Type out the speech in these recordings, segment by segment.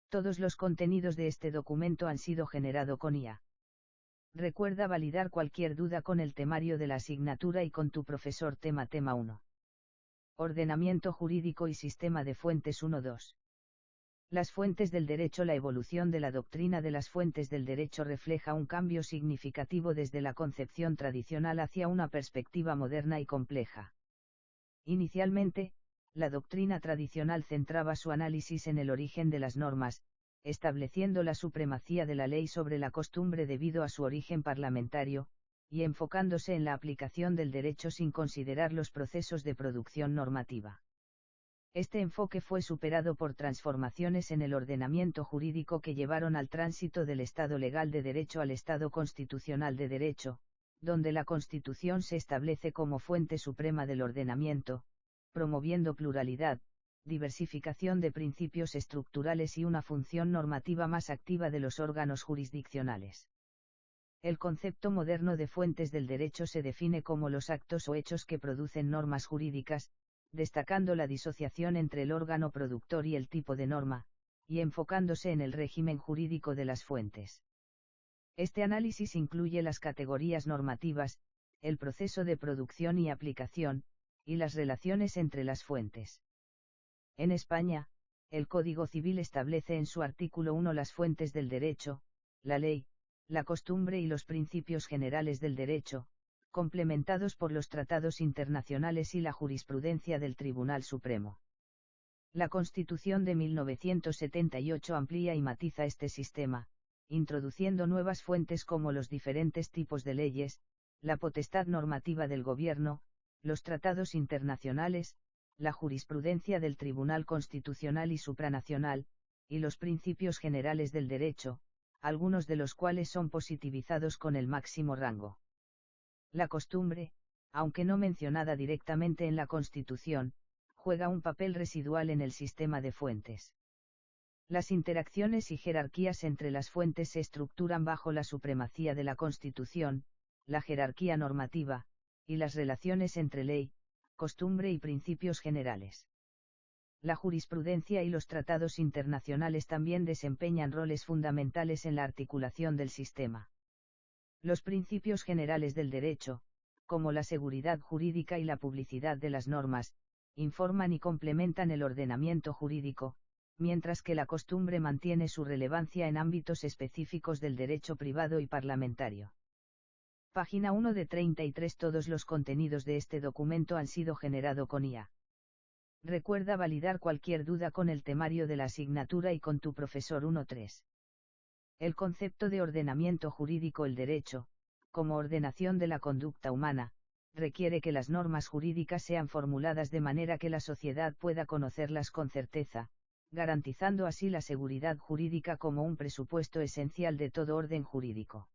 Todos los contenidos de este documento han sido generado con IA. Recuerda validar cualquier duda con el temario de la asignatura y con tu profesor tema 1. Ordenamiento jurídico y sistema de fuentes 1-2. Las fuentes del derecho. La evolución de la doctrina de las fuentes del derecho refleja un cambio significativo desde la concepción tradicional hacia una perspectiva moderna y compleja. Inicialmente, la doctrina tradicional centraba su análisis en el origen de las normas, estableciendo la supremacía de la ley sobre la costumbre debido a su origen parlamentario, y enfocándose en la aplicación del derecho sin considerar los procesos de producción normativa. Este enfoque fue superado por transformaciones en el ordenamiento jurídico que llevaron al tránsito del Estado legal de derecho al Estado constitucional de derecho, donde la Constitución se establece como fuente suprema del ordenamiento, promoviendo pluralidad, diversificación de principios estructurales y una función normativa más activa de los órganos jurisdiccionales. El concepto moderno de fuentes del derecho se define como los actos o hechos que producen normas jurídicas, destacando la disociación entre el órgano productor y el tipo de norma, y enfocándose en el régimen jurídico de las fuentes. Este análisis incluye las categorías normativas, el proceso de producción y aplicación, y las relaciones entre las fuentes. En España, el Código Civil establece en su artículo 1 las fuentes del derecho, la ley, la costumbre y los principios generales del derecho, complementados por los tratados internacionales y la jurisprudencia del Tribunal Supremo. La Constitución de 1978 amplía y matiza este sistema, introduciendo nuevas fuentes como los diferentes tipos de leyes, la potestad normativa del Gobierno, los tratados internacionales, la jurisprudencia del Tribunal Constitucional y supranacional, y los principios generales del derecho, algunos de los cuales son positivizados con el máximo rango. La costumbre, aunque no mencionada directamente en la Constitución, juega un papel residual en el sistema de fuentes. Las interacciones y jerarquías entre las fuentes se estructuran bajo la supremacía de la Constitución, la jerarquía normativa, y las relaciones entre ley, costumbre y principios generales. La jurisprudencia y los tratados internacionales también desempeñan roles fundamentales en la articulación del sistema. Los principios generales del derecho, como la seguridad jurídica y la publicidad de las normas, informan y complementan el ordenamiento jurídico, mientras que la costumbre mantiene su relevancia en ámbitos específicos del derecho privado y parlamentario. Página 1 de 33. Todos los contenidos de este documento han sido generado con IA. Recuerda validar cualquier duda con el temario de la asignatura y con tu profesor 1-3. El concepto de ordenamiento jurídico. El derecho, como ordenación de la conducta humana, requiere que las normas jurídicas sean formuladas de manera que la sociedad pueda conocerlas con certeza, garantizando así la seguridad jurídica como un presupuesto esencial de todo orden jurídico.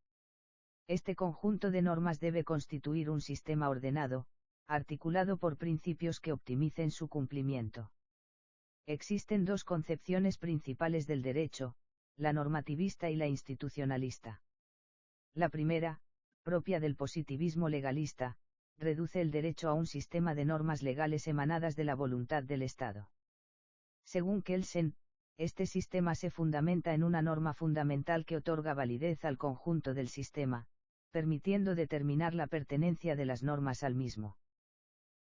Este conjunto de normas debe constituir un sistema ordenado, articulado por principios que optimicen su cumplimiento. Existen dos concepciones principales del derecho, la normativista y la institucionalista. La primera, propia del positivismo legalista, reduce el derecho a un sistema de normas legales emanadas de la voluntad del Estado. Según Kelsen, este sistema se fundamenta en una norma fundamental que otorga validez al conjunto del sistema, permitiendo determinar la pertenencia de las normas al mismo.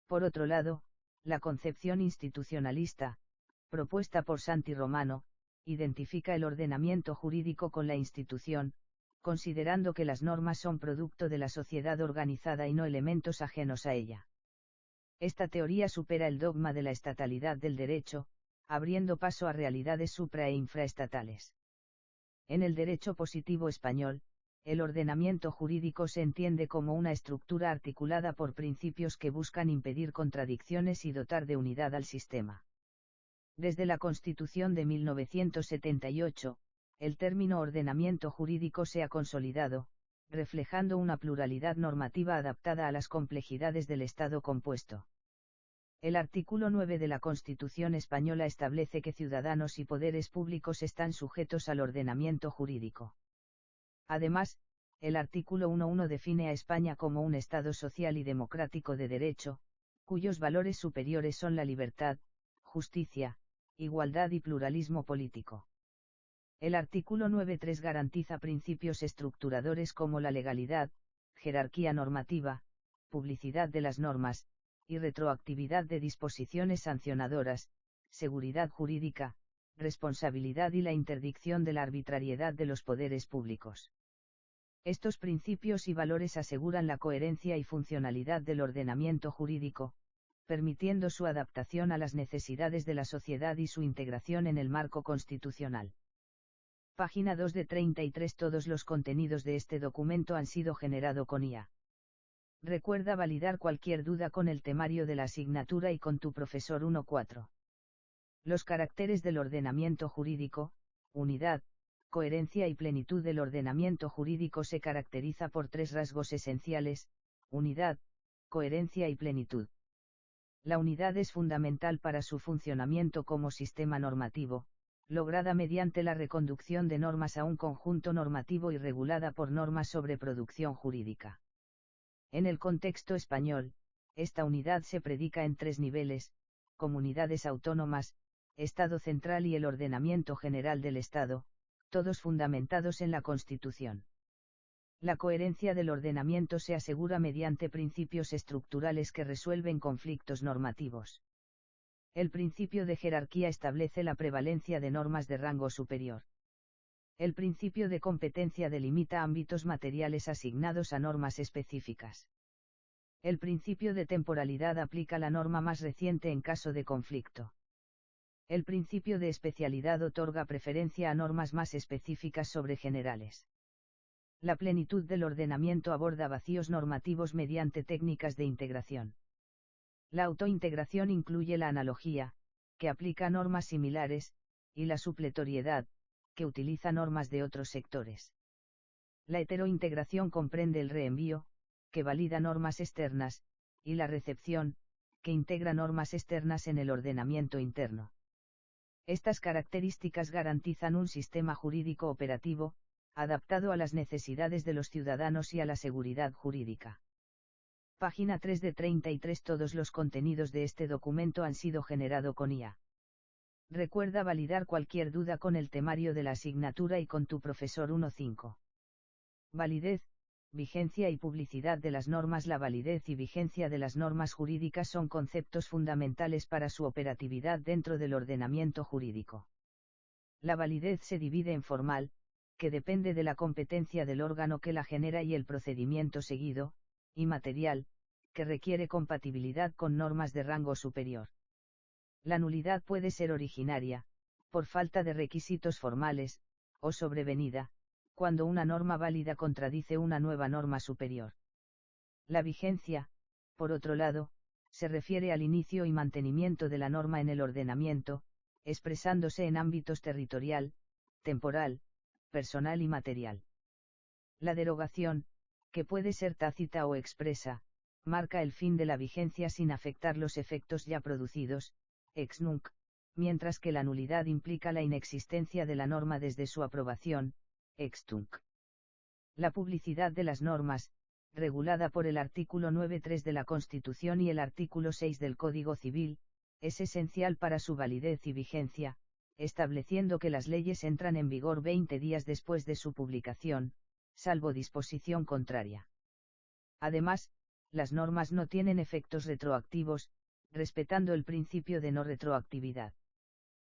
Por otro lado, la concepción institucionalista, propuesta por Santi Romano, identifica el ordenamiento jurídico con la institución, considerando que las normas son producto de la sociedad organizada y no elementos ajenos a ella. Esta teoría supera el dogma de la estatalidad del derecho, abriendo paso a realidades supra- e infraestatales. En el derecho positivo español, el ordenamiento jurídico se entiende como una estructura articulada por principios que buscan impedir contradicciones y dotar de unidad al sistema. Desde la Constitución de 1978, el término ordenamiento jurídico se ha consolidado, reflejando una pluralidad normativa adaptada a las complejidades del Estado compuesto. El artículo 9 de la Constitución española establece que ciudadanos y poderes públicos están sujetos al ordenamiento jurídico. Además, el artículo 1.1 define a España como un Estado social y democrático de derecho, cuyos valores superiores son la libertad, justicia, igualdad y pluralismo político. El artículo 9.3 garantiza principios estructuradores como la legalidad, jerarquía normativa, publicidad de las normas, y retroactividad de disposiciones sancionadoras, seguridad jurídica, responsabilidad y la interdicción de la arbitrariedad de los poderes públicos. Estos principios y valores aseguran la coherencia y funcionalidad del ordenamiento jurídico, permitiendo su adaptación a las necesidades de la sociedad y su integración en el marco constitucional. Página 2 de 33. Todos los contenidos de este documento han sido generado con IA. Recuerda validar cualquier duda con el temario de la asignatura y con tu profesor 1.4. Los caracteres del ordenamiento jurídico, unidad, coherencia y plenitud del ordenamiento jurídico se caracteriza por tres rasgos esenciales: unidad, coherencia y plenitud. La unidad es fundamental para su funcionamiento como sistema normativo, lograda mediante la reconducción de normas a un conjunto normativo y regulada por normas sobre producción jurídica. En el contexto español, esta unidad se predica en tres niveles: comunidades autónomas, Estado central y el ordenamiento general del Estado, todos fundamentados en la Constitución. La coherencia del ordenamiento se asegura mediante principios estructurales que resuelven conflictos normativos. El principio de jerarquía establece la prevalencia de normas de rango superior. El principio de competencia delimita ámbitos materiales asignados a normas específicas. El principio de temporalidad aplica la norma más reciente en caso de conflicto. El principio de especialidad otorga preferencia a normas más específicas sobre generales. La plenitud del ordenamiento aborda vacíos normativos mediante técnicas de integración. La autointegración incluye la analogía, que aplica normas similares, y la supletoriedad, que utiliza normas de otros sectores. La heterointegración comprende el reenvío, que valida normas externas, y la recepción, que integra normas externas en el ordenamiento interno. Estas características garantizan un sistema jurídico operativo, adaptado a las necesidades de los ciudadanos y a la seguridad jurídica. Página 3 de 33. Todos los contenidos de este documento han sido generado con IA. Recuerda validar cualquier duda con el temario de la asignatura y con tu profesor 1.5. Validez, vigencia y publicidad de las normas. La validez y vigencia de las normas jurídicas son conceptos fundamentales para su operatividad dentro del ordenamiento jurídico. La validez se divide en formal, que depende de la competencia del órgano que la genera y el procedimiento seguido, y material, que requiere compatibilidad con normas de rango superior. La nulidad puede ser originaria, por falta de requisitos formales, o sobrevenida, cuando una norma válida contradice una nueva norma superior. La vigencia, por otro lado, se refiere al inicio y mantenimiento de la norma en el ordenamiento, expresándose en ámbitos territorial, temporal, personal y material. La derogación, que puede ser tácita o expresa, marca el fin de la vigencia sin afectar los efectos ya producidos, ex nunc, mientras que la nulidad implica la inexistencia de la norma desde su aprobación, ex tunc. La publicidad de las normas, regulada por el artículo 9.3 de la Constitución y el artículo 6 del Código Civil, es esencial para su validez y vigencia, estableciendo que las leyes entran en vigor 20 días después de su publicación, salvo disposición contraria. Además, las normas no tienen efectos retroactivos, respetando el principio de no retroactividad.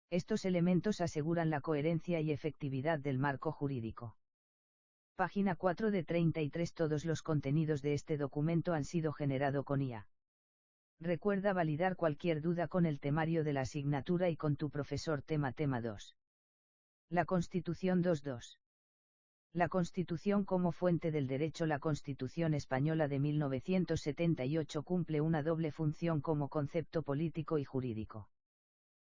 Estos elementos aseguran la coherencia y efectividad del marco jurídico. Página 4 de 33. Todos los contenidos de este documento han sido generado con IA. Recuerda validar cualquier duda con el temario de la asignatura y con tu profesor tema 2. La Constitución 2.2. La Constitución como fuente del derecho. La Constitución española de 1978 cumple una doble función como concepto político y jurídico.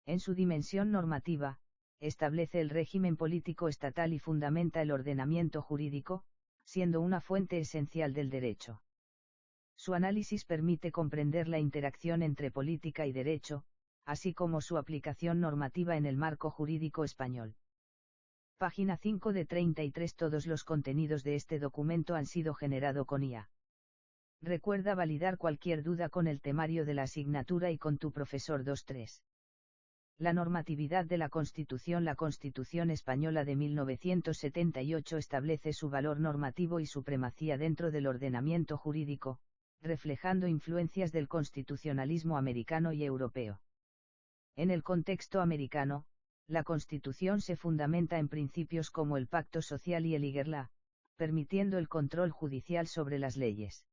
En su dimensión normativa, establece el régimen político estatal y fundamenta el ordenamiento jurídico, siendo una fuente esencial del derecho. Su análisis permite comprender la interacción entre política y derecho, así como su aplicación normativa en el marco jurídico español. Página 5 de 33. Todos los contenidos de este documento han sido generado con IA. Recuerda validar cualquier duda con el temario de la asignatura y con tu profesor 2.3. La normatividad de la Constitución. La Constitución española de 1978 establece su valor normativo y supremacía dentro del ordenamiento jurídico, reflejando influencias del constitucionalismo americano y europeo. En el contexto americano, la Constitución se fundamenta en principios como el pacto social y el Higuer Law, permitiendo el control judicial sobre las leyes.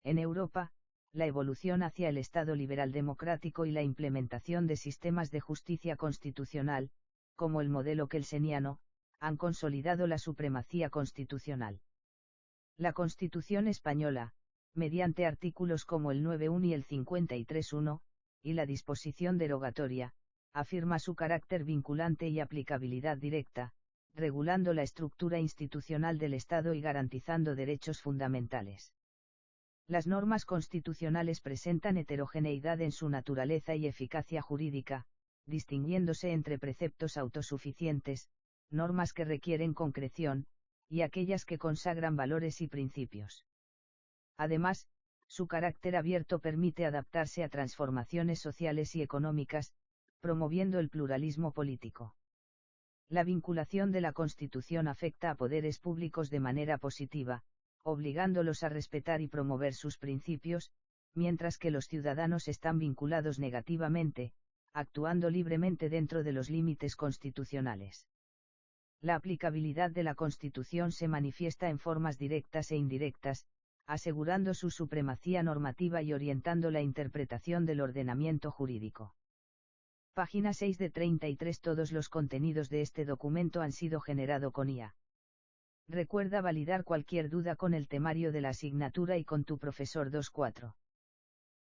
En Europa, la evolución hacia el Estado liberal democrático y la implementación de sistemas de justicia constitucional, como el modelo kelseniano, han consolidado la supremacía constitucional. La Constitución española, mediante artículos como el 9.1 y el 53.1, y la disposición derogatoria, afirma su carácter vinculante y aplicabilidad directa, regulando la estructura institucional del Estado y garantizando derechos fundamentales. Las normas constitucionales presentan heterogeneidad en su naturaleza y eficacia jurídica, distinguiéndose entre preceptos autosuficientes, normas que requieren concreción, y aquellas que consagran valores y principios. Además, su carácter abierto permite adaptarse a transformaciones sociales y económicas, promoviendo el pluralismo político. La vinculación de la Constitución afecta a poderes públicos de manera positiva, obligándolos a respetar y promover sus principios, mientras que los ciudadanos están vinculados negativamente, actuando libremente dentro de los límites constitucionales. La aplicabilidad de la Constitución se manifiesta en formas directas e indirectas, asegurando su supremacía normativa y orientando la interpretación del ordenamiento jurídico. Página 6 de 33. Todos los contenidos de este documento han sido generados con IA. Recuerda validar cualquier duda con el temario de la asignatura y con tu profesor 2.4.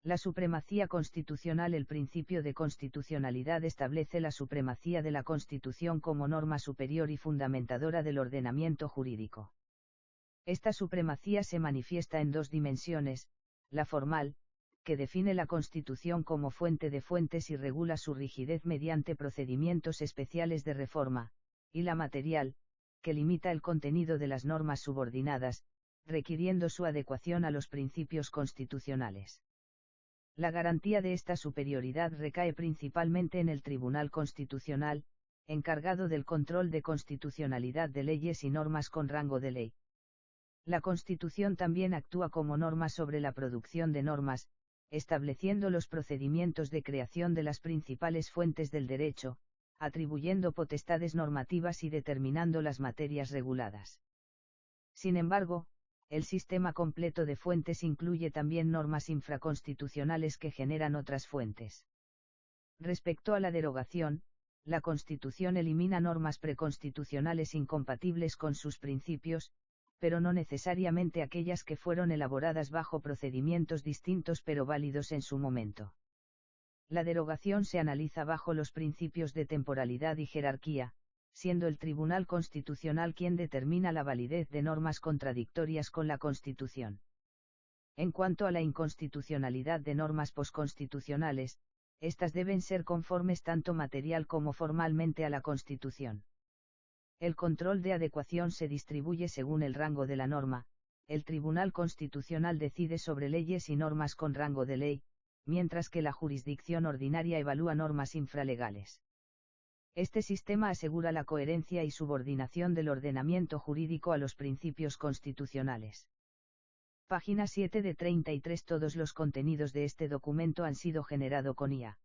La supremacía constitucional. El principio de constitucionalidad establece la supremacía de la Constitución como norma superior y fundamentadora del ordenamiento jurídico. Esta supremacía se manifiesta en dos dimensiones: la formal, que define la Constitución como fuente de fuentes y regula su rigidez mediante procedimientos especiales de reforma, y la material, que limita el contenido de las normas subordinadas, requiriendo su adecuación a los principios constitucionales. La garantía de esta superioridad recae principalmente en el Tribunal Constitucional, encargado del control de constitucionalidad de leyes y normas con rango de ley. La Constitución también actúa como norma sobre la producción de normas, estableciendo los procedimientos de creación de las principales fuentes del derecho, atribuyendo potestades normativas y determinando las materias reguladas. Sin embargo, el sistema completo de fuentes incluye también normas infraconstitucionales que generan otras fuentes. Respecto a la derogación, la Constitución elimina normas preconstitucionales incompatibles con sus principios, pero no necesariamente aquellas que fueron elaboradas bajo procedimientos distintos pero válidos en su momento. La derogación se analiza bajo los principios de temporalidad y jerarquía, siendo el Tribunal Constitucional quien determina la validez de normas contradictorias con la Constitución. En cuanto a la inconstitucionalidad de normas posconstitucionales, estas deben ser conformes tanto material como formalmente a la Constitución. El control de adecuación se distribuye según el rango de la norma. El Tribunal Constitucional decide sobre leyes y normas con rango de ley, mientras que la jurisdicción ordinaria evalúa normas infralegales. Este sistema asegura la coherencia y subordinación del ordenamiento jurídico a los principios constitucionales. Página 7 de 33. Todos los contenidos de este documento han sido generados con IA.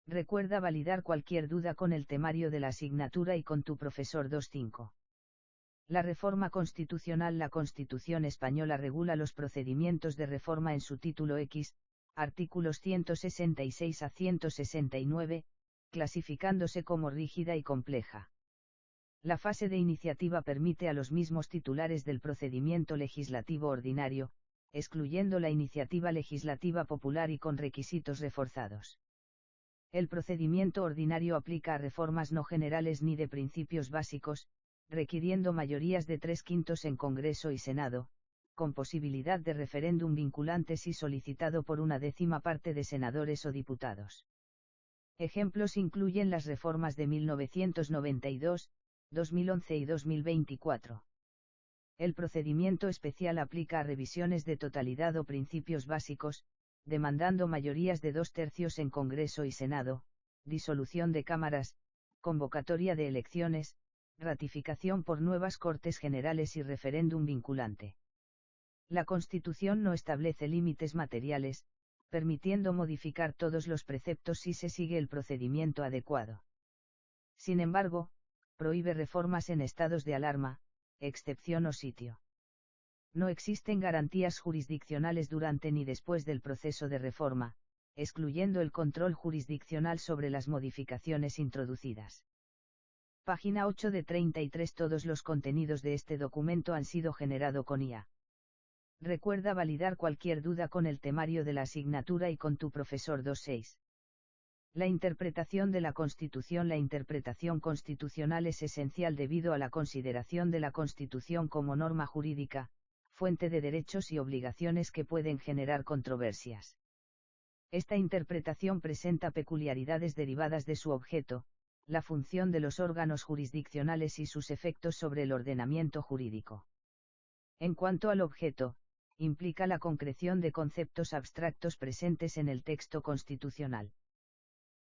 Recuerda validar cualquier duda con el temario de la asignatura y con tu profesor 2.5. La reforma constitucional. La Constitución española regula los procedimientos de reforma en su título X, artículos 166 a 169, clasificándose como rígida y compleja. La fase de iniciativa permite a los mismos titulares del procedimiento legislativo ordinario, excluyendo la iniciativa legislativa popular y con requisitos reforzados. El procedimiento ordinario aplica a reformas no generales ni de principios básicos, requiriendo mayorías de 3/5 en Congreso y Senado, con posibilidad de referéndum vinculante si solicitado por 1/10 parte de senadores o diputados. Ejemplos incluyen las reformas de 1992, 2011 y 2024. El procedimiento especial aplica a revisiones de totalidad o principios básicos, demandando mayorías de 2/3 en Congreso y Senado, disolución de cámaras, convocatoria de elecciones, ratificación por nuevas Cortes Generales y referéndum vinculante. La Constitución no establece límites materiales, permitiendo modificar todos los preceptos si se sigue el procedimiento adecuado. Sin embargo, prohíbe reformas en estados de alarma, excepción o sitio. No existen garantías jurisdiccionales durante ni después del proceso de reforma, excluyendo el control jurisdiccional sobre las modificaciones introducidas. Página 8 de 33. Todos los contenidos de este documento han sido generado con IA. Recuerda validar cualquier duda con el temario de la asignatura y con tu profesor 2.6. La interpretación de la Constitución. La interpretación constitucional es esencial debido a la consideración de la Constitución como norma jurídica, fuente de derechos y obligaciones que pueden generar controversias. Esta interpretación presenta peculiaridades derivadas de su objeto, la función de los órganos jurisdiccionales y sus efectos sobre el ordenamiento jurídico. En cuanto al objeto, implica la concreción de conceptos abstractos presentes en el texto constitucional.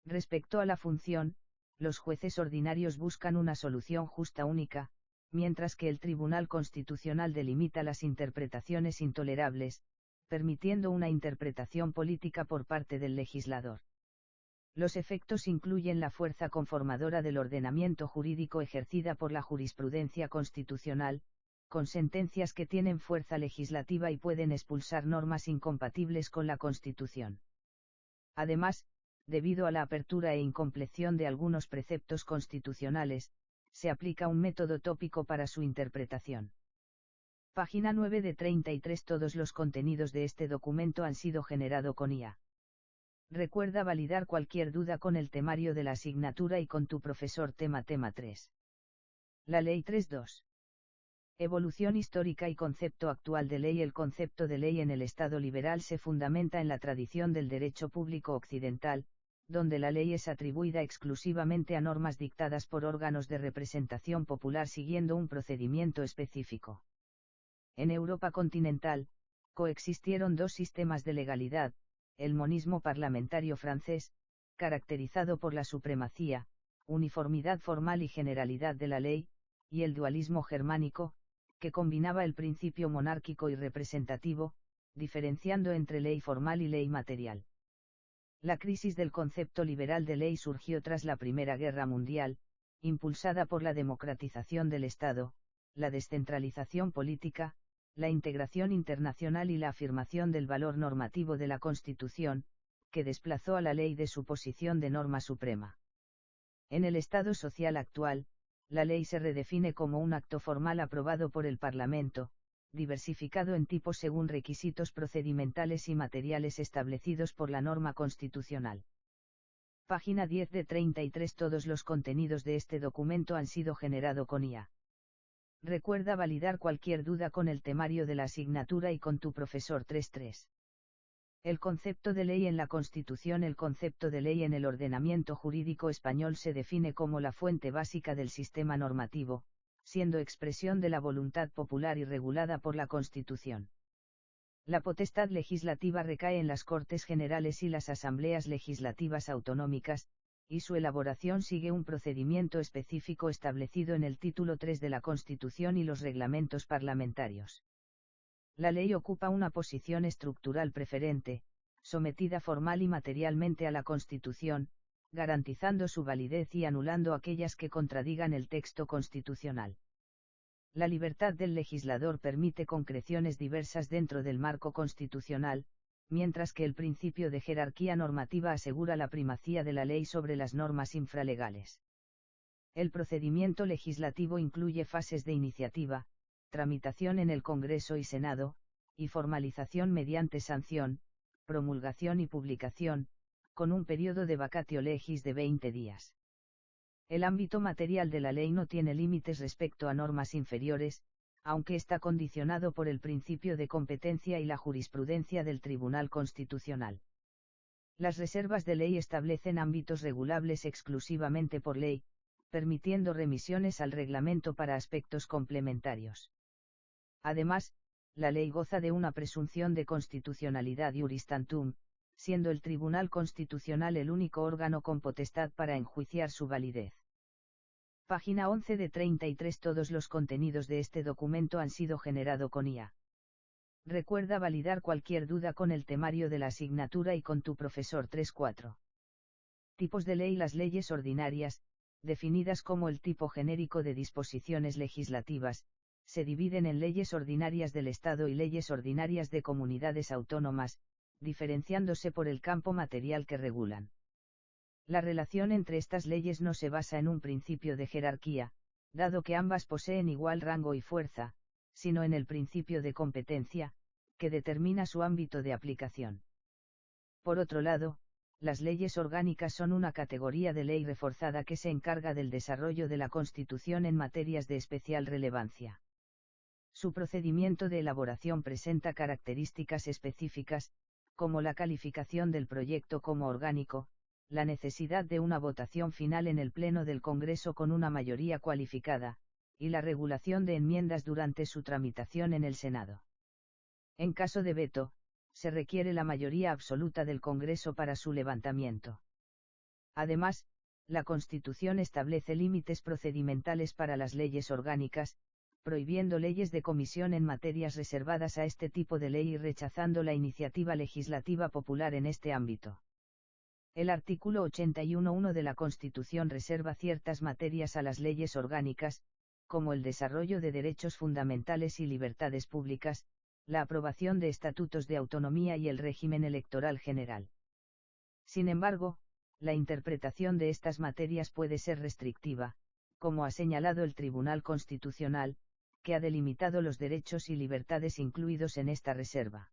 Respecto a la función, los jueces ordinarios buscan una solución justa única, mientras que el Tribunal Constitucional delimita las interpretaciones intolerables, permitiendo una interpretación política por parte del legislador. Los efectos incluyen la fuerza conformadora del ordenamiento jurídico ejercida por la jurisprudencia constitucional, con sentencias que tienen fuerza legislativa y pueden expulsar normas incompatibles con la Constitución. Además, debido a la apertura e incompleción de algunos preceptos constitucionales, se aplica un método tópico para su interpretación. Página 9 de 33. Todos los contenidos de este documento han sido generado con IA. Recuerda validar cualquier duda con el temario de la asignatura y con tu profesor tema 3. La Ley 3.2. Evolución histórica y concepto actual de ley. El concepto de ley en el Estado liberal se fundamenta en la tradición del derecho público occidental, donde la ley es atribuida exclusivamente a normas dictadas por órganos de representación popular siguiendo un procedimiento específico. En Europa continental, coexistieron dos sistemas de legalidad, el monismo parlamentario francés, caracterizado por la supremacía, uniformidad formal y generalidad de la ley, y el dualismo germánico, que combinaba el principio monárquico y representativo, diferenciando entre ley formal y ley material. La crisis del concepto liberal de ley surgió tras la Primera Guerra Mundial, impulsada por la democratización del Estado, la descentralización política, la integración internacional y la afirmación del valor normativo de la Constitución, que desplazó a la ley de su posición de norma suprema. En el Estado social actual, la ley se redefine como un acto formal aprobado por el Parlamento, diversificado en tipos según requisitos procedimentales y materiales establecidos por la norma constitucional. Página 10 de 33. Todos los contenidos de este documento han sido generado con IA. Recuerda validar cualquier duda con el temario de la asignatura y con tu profesor 3.3. El concepto de ley en la Constitución. El concepto de ley en el ordenamiento jurídico español se define como la fuente básica del sistema normativo, siendo expresión de la voluntad popular y regulada por la Constitución. La potestad legislativa recae en las Cortes Generales y las asambleas legislativas autonómicas, y su elaboración sigue un procedimiento específico establecido en el título 3 de la Constitución y los reglamentos parlamentarios. La ley ocupa una posición estructural preferente, sometida formal y materialmente a la Constitución, garantizando su validez y anulando aquellas que contradigan el texto constitucional. La libertad del legislador permite concreciones diversas dentro del marco constitucional, mientras que el principio de jerarquía normativa asegura la primacía de la ley sobre las normas infralegales. El procedimiento legislativo incluye fases de iniciativa, tramitación en el Congreso y Senado, y formalización mediante sanción, promulgación y publicación, con un periodo de vacatio legis de 20 días. El ámbito material de la ley no tiene límites respecto a normas inferiores, aunque está condicionado por el principio de competencia y la jurisprudencia del Tribunal Constitucional. Las reservas de ley establecen ámbitos regulables exclusivamente por ley, permitiendo remisiones al reglamento para aspectos complementarios. Además, la ley goza de una presunción de constitucionalidad iuris tantum, siendo el Tribunal Constitucional el único órgano con potestad para enjuiciar su validez. Página 11 de 33. Todos los contenidos de este documento han sido generado con IA. Recuerda validar cualquier duda con el temario de la asignatura y con tu profesor 3.4. Tipos de ley. Las leyes ordinarias, definidas como el tipo genérico de disposiciones legislativas, se dividen en leyes ordinarias del Estado y leyes ordinarias de comunidades autónomas, diferenciándose por el campo material que regulan. La relación entre estas leyes no se basa en un principio de jerarquía, dado que ambas poseen igual rango y fuerza, sino en el principio de competencia, que determina su ámbito de aplicación. Por otro lado, las leyes orgánicas son una categoría de ley reforzada que se encarga del desarrollo de la Constitución en materias de especial relevancia. Su procedimiento de elaboración presenta características específicas, como la calificación del proyecto como orgánico, la necesidad de una votación final en el Pleno del Congreso con una mayoría cualificada, y la regulación de enmiendas durante su tramitación en el Senado. En caso de veto, se requiere la mayoría absoluta del Congreso para su levantamiento. Además, la Constitución establece límites procedimentales para las leyes orgánicas, prohibiendo leyes de comisión en materias reservadas a este tipo de ley y rechazando la iniciativa legislativa popular en este ámbito. El artículo 81.1 de la Constitución reserva ciertas materias a las leyes orgánicas, como el desarrollo de derechos fundamentales y libertades públicas, la aprobación de estatutos de autonomía y el régimen electoral general. Sin embargo, la interpretación de estas materias puede ser restrictiva, como ha señalado el Tribunal Constitucional, que ha delimitado los derechos y libertades incluidos en esta reserva.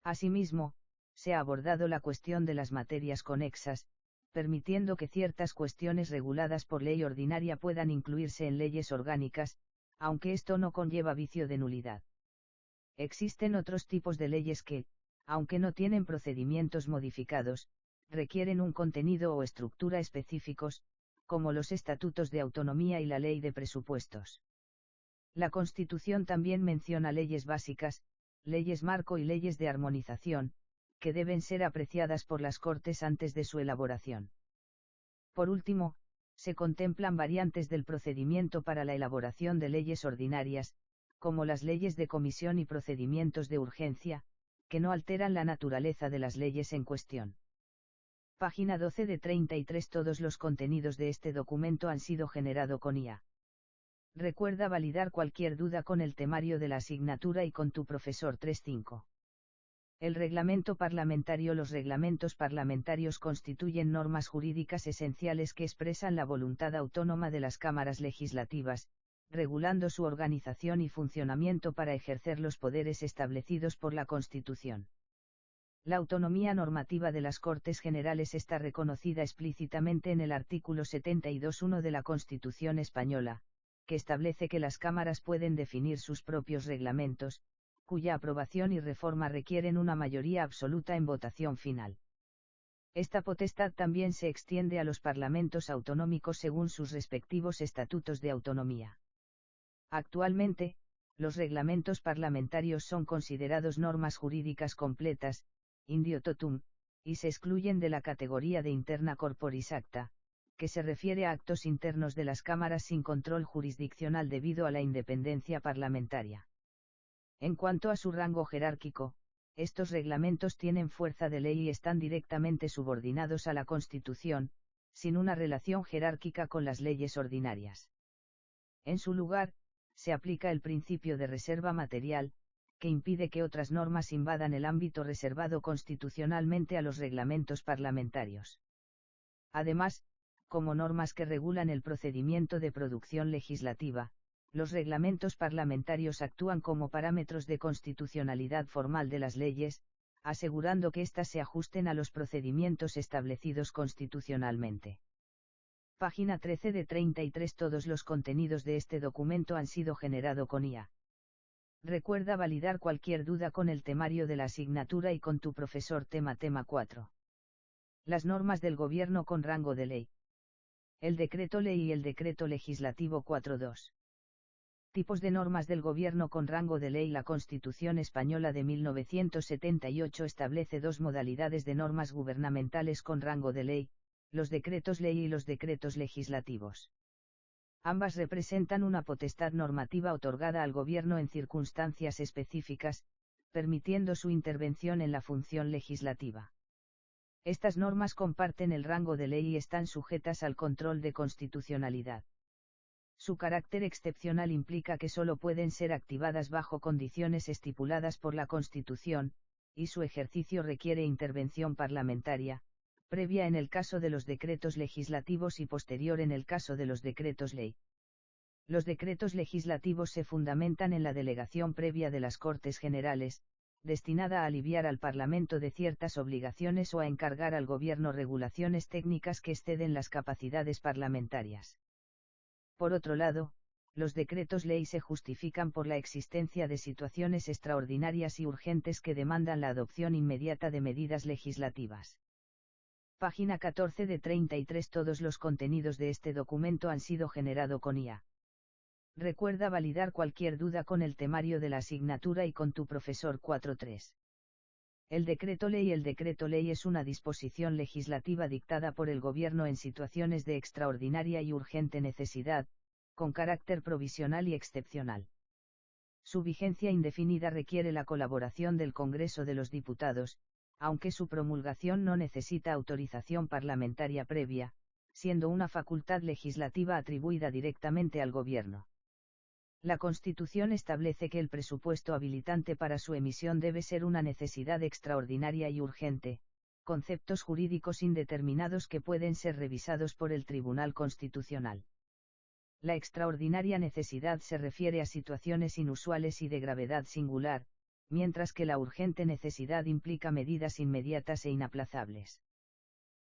Asimismo, se ha abordado la cuestión de las materias conexas, permitiendo que ciertas cuestiones reguladas por ley ordinaria puedan incluirse en leyes orgánicas, aunque esto no conlleva vicio de nulidad. Existen otros tipos de leyes que, aunque no tienen procedimientos modificados, requieren un contenido o estructura específicos, como los estatutos de autonomía y la ley de presupuestos. La Constitución también menciona leyes básicas, leyes marco y leyes de armonización, que deben ser apreciadas por las Cortes antes de su elaboración. Por último, se contemplan variantes del procedimiento para la elaboración de leyes ordinarias, como las leyes de comisión y procedimientos de urgencia, que no alteran la naturaleza de las leyes en cuestión. Página 12 de 33. Todos los contenidos de este documento han sido generado con IA. Recuerda validar cualquier duda con el temario de la asignatura y con tu profesor 3.5. El reglamento parlamentario. Los reglamentos parlamentarios constituyen normas jurídicas esenciales que expresan la voluntad autónoma de las cámaras legislativas, regulando su organización y funcionamiento para ejercer los poderes establecidos por la Constitución. La autonomía normativa de las Cortes Generales está reconocida explícitamente en el artículo 72.1 de la Constitución española, que establece que las cámaras pueden definir sus propios reglamentos, cuya aprobación y reforma requieren una mayoría absoluta en votación final. Esta potestad también se extiende a los parlamentos autonómicos según sus respectivos estatutos de autonomía. Actualmente, los reglamentos parlamentarios son considerados normas jurídicas completas, indio totum, y se excluyen de la categoría de interna corporis acta, que se refiere a actos internos de las cámaras sin control jurisdiccional debido a la independencia parlamentaria. En cuanto a su rango jerárquico, estos reglamentos tienen fuerza de ley y están directamente subordinados a la Constitución, sin una relación jerárquica con las leyes ordinarias. En su lugar, se aplica el principio de reserva material, que impide que otras normas invadan el ámbito reservado constitucionalmente a los reglamentos parlamentarios. Además, como normas que regulan el procedimiento de producción legislativa, los reglamentos parlamentarios actúan como parámetros de constitucionalidad formal de las leyes, asegurando que éstas se ajusten a los procedimientos establecidos constitucionalmente. Página 13 de 33. Todos los contenidos de este documento han sido generado con IA. Recuerda validar cualquier duda con el temario de la asignatura y con tu profesor tema 4. Las normas del Gobierno con rango de ley. El Decreto Ley y el Decreto Legislativo 4.2. Tipos de normas del Gobierno con rango de ley. La Constitución Española de 1978 establece dos modalidades de normas gubernamentales con rango de ley, los decretos ley y los decretos legislativos. Ambas representan una potestad normativa otorgada al Gobierno en circunstancias específicas, permitiendo su intervención en la función legislativa. Estas normas comparten el rango de ley y están sujetas al control de constitucionalidad. Su carácter excepcional implica que solo pueden ser activadas bajo condiciones estipuladas por la Constitución, y su ejercicio requiere intervención parlamentaria, previa en el caso de los decretos legislativos y posterior en el caso de los decretos ley. Los decretos legislativos se fundamentan en la delegación previa de las Cortes Generales, destinada a aliviar al Parlamento de ciertas obligaciones o a encargar al Gobierno regulaciones técnicas que exceden las capacidades parlamentarias. Por otro lado, los decretos ley se justifican por la existencia de situaciones extraordinarias y urgentes que demandan la adopción inmediata de medidas legislativas. Página 14 de 33. Todos los contenidos de este documento han sido generado con IA. Recuerda validar cualquier duda con el temario de la asignatura y con tu profesor 4.3. El decreto ley. El decreto ley es una disposición legislativa dictada por el Gobierno en situaciones de extraordinaria y urgente necesidad, con carácter provisional y excepcional. Su vigencia indefinida requiere la colaboración del Congreso de los Diputados, aunque su promulgación no necesita autorización parlamentaria previa, siendo una facultad legislativa atribuida directamente al Gobierno. La Constitución establece que el presupuesto habilitante para su emisión debe ser una necesidad extraordinaria y urgente, conceptos jurídicos indeterminados que pueden ser revisados por el Tribunal Constitucional. La extraordinaria necesidad se refiere a situaciones inusuales y de gravedad singular, mientras que la urgente necesidad implica medidas inmediatas e inaplazables.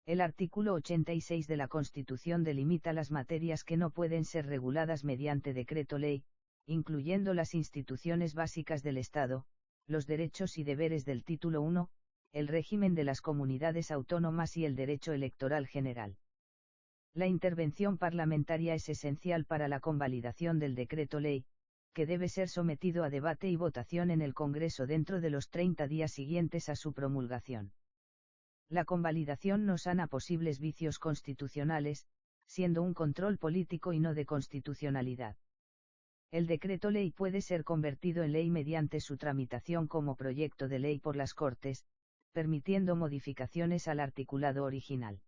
El artículo 86 de la Constitución delimita las materias que no pueden ser reguladas mediante decreto-ley, incluyendo las instituciones básicas del Estado, los derechos y deberes del título 1, el régimen de las comunidades autónomas y el derecho electoral general. La intervención parlamentaria es esencial para la convalidación del decreto-ley, que debe ser sometido a debate y votación en el Congreso dentro de los 30 días siguientes a su promulgación. La convalidación no sana posibles vicios constitucionales, siendo un control político y no de constitucionalidad. El decreto-ley puede ser convertido en ley mediante su tramitación como proyecto de ley por las Cortes, permitiendo modificaciones al articulado original.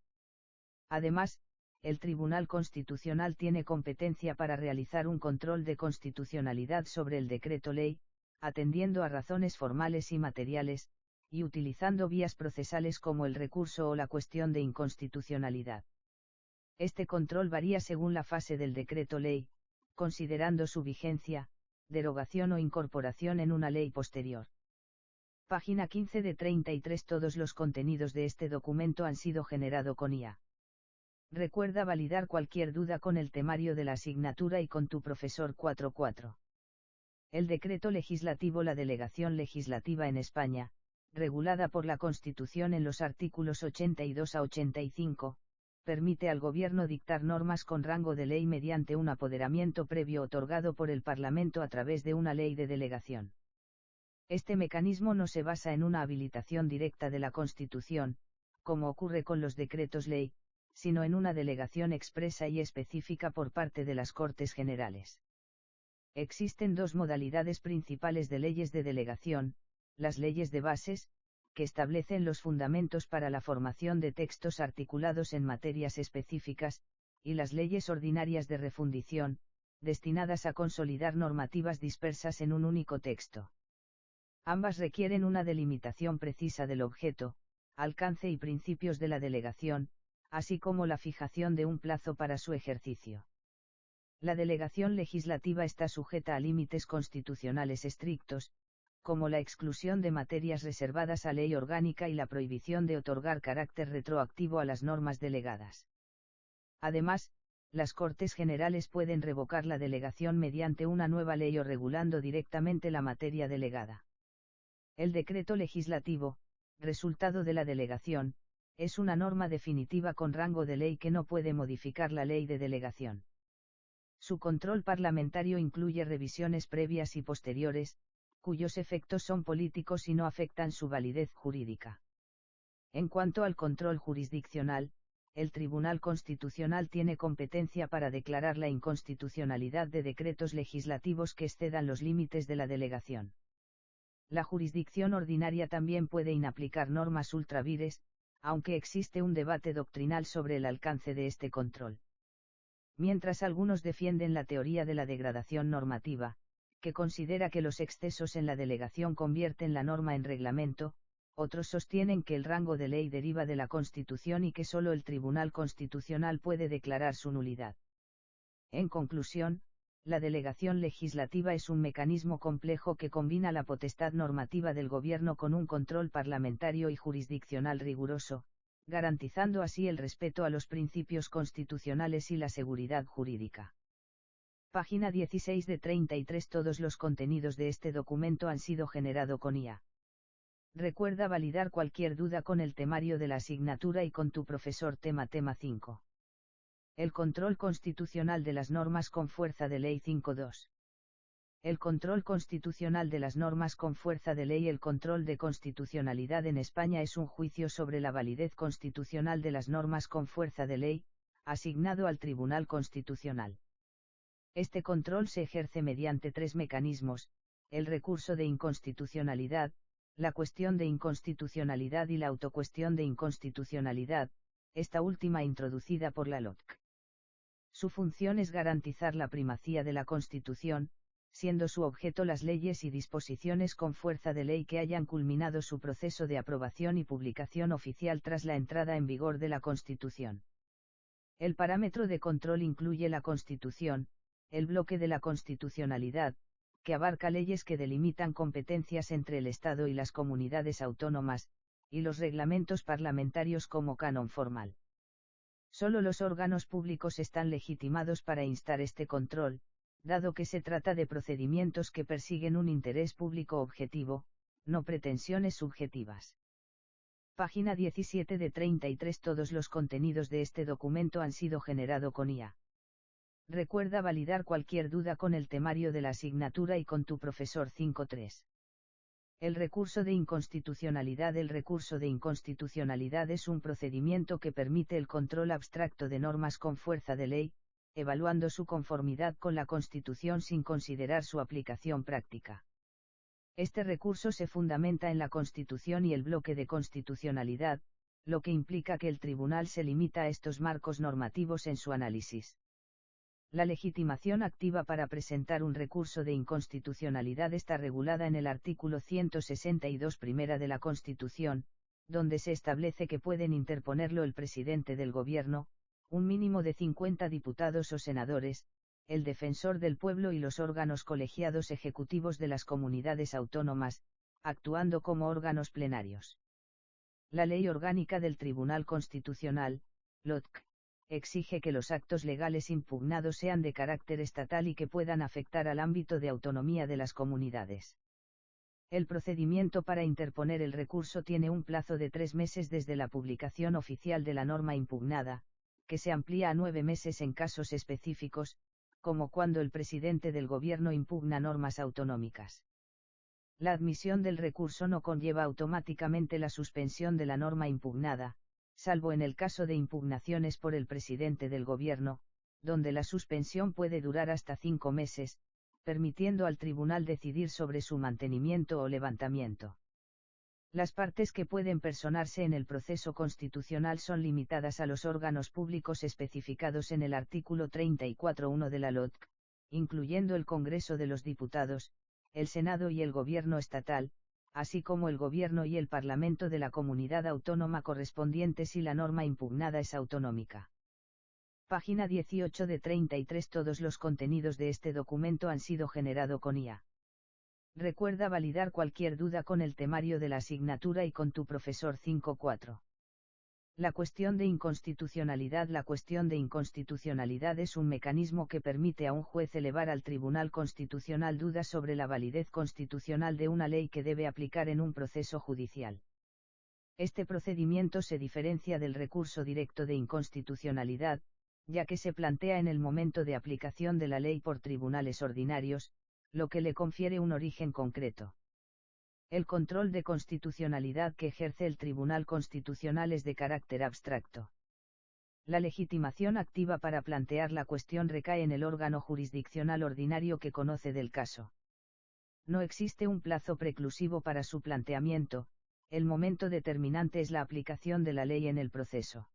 Además, el Tribunal Constitucional tiene competencia para realizar un control de constitucionalidad sobre el decreto-ley, atendiendo a razones formales y materiales, y utilizando vías procesales como el recurso o la cuestión de inconstitucionalidad. Este control varía según la fase del decreto-ley, considerando su vigencia, derogación o incorporación en una ley posterior. Página 15 de 33. Todos los contenidos de este documento han sido generado con IA. Recuerda validar cualquier duda con el temario de la asignatura y con tu profesor 4.4. El decreto legislativo. La delegación legislativa en España, regulada por la Constitución en los artículos 82 a 85, permite al Gobierno dictar normas con rango de ley mediante un apoderamiento previo otorgado por el Parlamento a través de una ley de delegación. Este mecanismo no se basa en una habilitación directa de la Constitución, como ocurre con los decretos ley, sino en una delegación expresa y específica por parte de las Cortes Generales. Existen dos modalidades principales de leyes de delegación: las leyes de bases, que establecen los fundamentos para la formación de textos articulados en materias específicas, y las leyes ordinarias de refundición, destinadas a consolidar normativas dispersas en un único texto. Ambas requieren una delimitación precisa del objeto, alcance y principios de la delegación, así como la fijación de un plazo para su ejercicio. La delegación legislativa está sujeta a límites constitucionales estrictos, como la exclusión de materias reservadas a ley orgánica y la prohibición de otorgar carácter retroactivo a las normas delegadas. Además, las Cortes Generales pueden revocar la delegación mediante una nueva ley o regulando directamente la materia delegada. El decreto legislativo, resultado de la delegación, es una norma definitiva con rango de ley que no puede modificar la ley de delegación. Su control parlamentario incluye revisiones previas y posteriores, cuyos efectos son políticos y no afectan su validez jurídica. En cuanto al control jurisdiccional, el Tribunal Constitucional tiene competencia para declarar la inconstitucionalidad de decretos legislativos que excedan los límites de la delegación. La jurisdicción ordinaria también puede inaplicar normas ultra vires, aunque existe un debate doctrinal sobre el alcance de este control. Mientras algunos defienden la teoría de la degradación normativa, que considera que los excesos en la delegación convierten la norma en reglamento, otros sostienen que el rango de ley deriva de la Constitución y que solo el Tribunal Constitucional puede declarar su nulidad. En conclusión, la delegación legislativa es un mecanismo complejo que combina la potestad normativa del Gobierno con un control parlamentario y jurisdiccional riguroso, garantizando así el respeto a los principios constitucionales y la seguridad jurídica. Página 16 de 33. Todos los contenidos de este documento han sido generados con IA. Recuerda validar cualquier duda con el temario de la asignatura y con tu profesor tema 5. El control constitucional de las normas con fuerza de ley 5.2. El control constitucional de las normas con fuerza de ley. El control de constitucionalidad en España es un juicio sobre la validez constitucional de las normas con fuerza de ley, asignado al Tribunal Constitucional. Este control se ejerce mediante tres mecanismos: el recurso de inconstitucionalidad, la cuestión de inconstitucionalidad y la autocuestión de inconstitucionalidad, esta última introducida por la LOTC. Su función es garantizar la primacía de la Constitución, siendo su objeto las leyes y disposiciones con fuerza de ley que hayan culminado su proceso de aprobación y publicación oficial tras la entrada en vigor de la Constitución. El parámetro de control incluye la Constitución, el bloque de la constitucionalidad, que abarca leyes que delimitan competencias entre el Estado y las comunidades autónomas, y los reglamentos parlamentarios como canon formal. Solo los órganos públicos están legitimados para instar este control, dado que se trata de procedimientos que persiguen un interés público objetivo, no pretensiones subjetivas. Página 17 de 33. Todos los contenidos de este documento han sido generados con IA. Recuerda validar cualquier duda con el temario de la asignatura y con tu profesor 5.3. El recurso de inconstitucionalidad. El recurso de inconstitucionalidad es un procedimiento que permite el control abstracto de normas con fuerza de ley, evaluando su conformidad con la Constitución sin considerar su aplicación práctica. Este recurso se fundamenta en la Constitución y el bloque de constitucionalidad, lo que implica que el tribunal se limita a estos marcos normativos en su análisis. La legitimación activa para presentar un recurso de inconstitucionalidad está regulada en el artículo 162 primera de la Constitución, donde se establece que pueden interponerlo el presidente del Gobierno, un mínimo de 50 diputados o senadores, el defensor del pueblo y los órganos colegiados ejecutivos de las comunidades autónomas, actuando como órganos plenarios. La Ley Orgánica del Tribunal Constitucional, LOTC, exige que los actos legales impugnados sean de carácter estatal y que puedan afectar al ámbito de autonomía de las comunidades. El procedimiento para interponer el recurso tiene un plazo de 3 meses desde la publicación oficial de la norma impugnada, que se amplía a 9 meses en casos específicos, como cuando el presidente del Gobierno impugna normas autonómicas. La admisión del recurso no conlleva automáticamente la suspensión de la norma impugnada, salvo en el caso de impugnaciones por el presidente del Gobierno, donde la suspensión puede durar hasta 5 meses, permitiendo al tribunal decidir sobre su mantenimiento o levantamiento. Las partes que pueden personarse en el proceso constitucional son limitadas a los órganos públicos especificados en el artículo 34.1 de la LOTC, incluyendo el Congreso de los Diputados, el Senado y el Gobierno estatal, así como el Gobierno y el Parlamento de la comunidad autónoma correspondiente si la norma impugnada es autonómica. Página 18 de 33. Todos los contenidos de este documento han sido generados con IA. Recuerda validar cualquier duda con el temario de la asignatura y con tu profesor 5.4. La cuestión de inconstitucionalidad. La cuestión de inconstitucionalidad es un mecanismo que permite a un juez elevar al Tribunal Constitucional dudas sobre la validez constitucional de una ley que debe aplicar en un proceso judicial. Este procedimiento se diferencia del recurso directo de inconstitucionalidad, ya que se plantea en el momento de aplicación de la ley por tribunales ordinarios, lo que le confiere un origen concreto. El control de constitucionalidad que ejerce el Tribunal Constitucional es de carácter abstracto. La legitimación activa para plantear la cuestión recae en el órgano jurisdiccional ordinario que conoce del caso. No existe un plazo preclusivo para su planteamiento, el momento determinante es la aplicación de la ley en el proceso.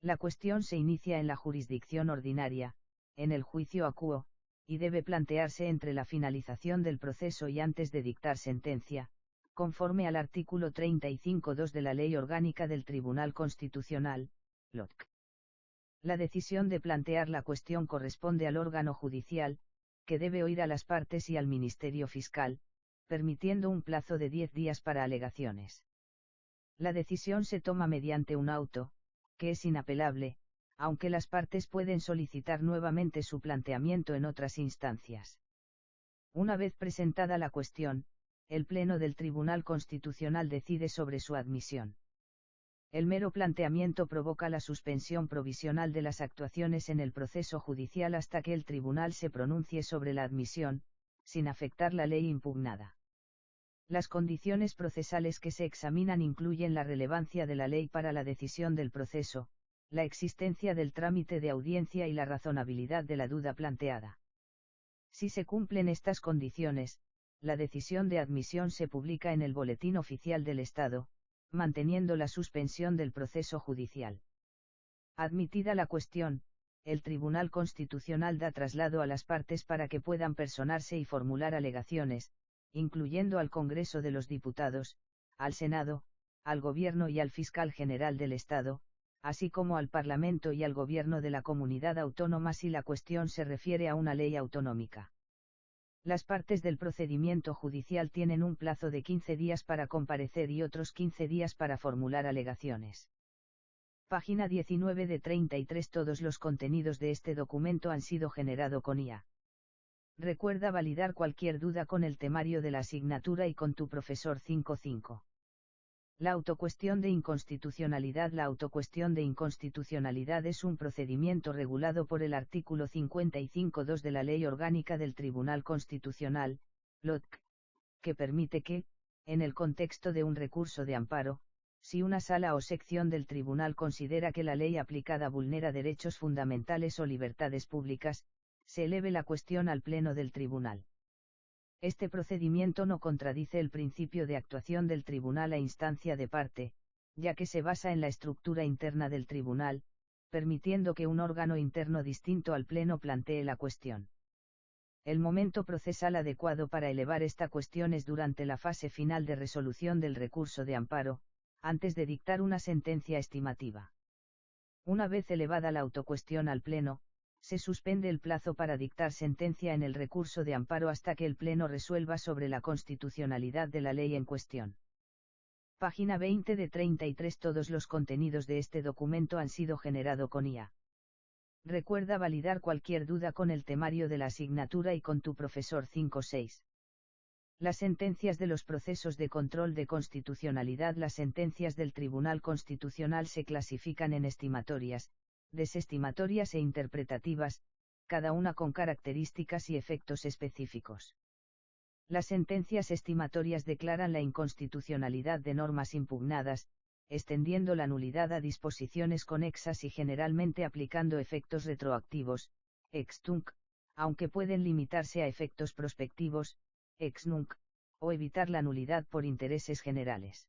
La cuestión se inicia en la jurisdicción ordinaria, en el juicio acuo, y debe plantearse entre la finalización del proceso y antes de dictar sentencia, conforme al artículo 35.2 de la Ley Orgánica del Tribunal Constitucional, LOTC. La decisión de plantear la cuestión corresponde al órgano judicial, que debe oír a las partes y al Ministerio Fiscal, permitiendo un plazo de 10 días para alegaciones. La decisión se toma mediante un auto, que es inapelable, aunque las partes pueden solicitar nuevamente su planteamiento en otras instancias. Una vez presentada la cuestión, el Pleno del Tribunal Constitucional decide sobre su admisión. El mero planteamiento provoca la suspensión provisional de las actuaciones en el proceso judicial hasta que el tribunal se pronuncie sobre la admisión, sin afectar la ley impugnada. Las condiciones procesales que se examinan incluyen la relevancia de la ley para la decisión del proceso, la existencia del trámite de audiencia y la razonabilidad de la duda planteada. Si se cumplen estas condiciones, la decisión de admisión se publica en el Boletín Oficial del Estado, manteniendo la suspensión del proceso judicial. Admitida la cuestión, el Tribunal Constitucional da traslado a las partes para que puedan personarse y formular alegaciones, incluyendo al Congreso de los Diputados, al Senado, al Gobierno y al Fiscal General del Estado, así como al Parlamento y al Gobierno de la Comunidad Autónoma si la cuestión se refiere a una ley autonómica. Las partes del procedimiento judicial tienen un plazo de 15 días para comparecer y otros 15 días para formular alegaciones. Página 19 de 33. Todos los contenidos de este documento han sido generado con IA. Recuerda validar cualquier duda con el temario de la asignatura y con tu profesor 5.5. La autocuestión de inconstitucionalidad. La autocuestión de inconstitucionalidad es un procedimiento regulado por el artículo 55.2 de la Ley Orgánica del Tribunal Constitucional, LOTC, que permite que, en el contexto de un recurso de amparo, si una sala o sección del tribunal considera que la ley aplicada vulnera derechos fundamentales o libertades públicas, se eleve la cuestión al Pleno del tribunal. Este procedimiento no contradice el principio de actuación del tribunal a instancia de parte, ya que se basa en la estructura interna del tribunal, permitiendo que un órgano interno distinto al Pleno plantee la cuestión. El momento procesal adecuado para elevar esta cuestión es durante la fase final de resolución del recurso de amparo, antes de dictar una sentencia estimativa. Una vez elevada la autocuestión al Pleno, se suspende el plazo para dictar sentencia en el recurso de amparo hasta que el Pleno resuelva sobre la constitucionalidad de la ley en cuestión. Página 20 de 33. Todos los contenidos de este documento han sido generado con IA. Recuerda validar cualquier duda con el temario de la asignatura y con tu profesor 5.6. Las sentencias de los procesos de control de constitucionalidad. Las sentencias del Tribunal Constitucional se clasifican en estimatorias, desestimatorias e interpretativas, cada una con características y efectos específicos. Las sentencias estimatorias declaran la inconstitucionalidad de normas impugnadas, extendiendo la nulidad a disposiciones conexas y generalmente aplicando efectos retroactivos, ex tunc, aunque pueden limitarse a efectos prospectivos, ex nunc, o evitar la nulidad por intereses generales.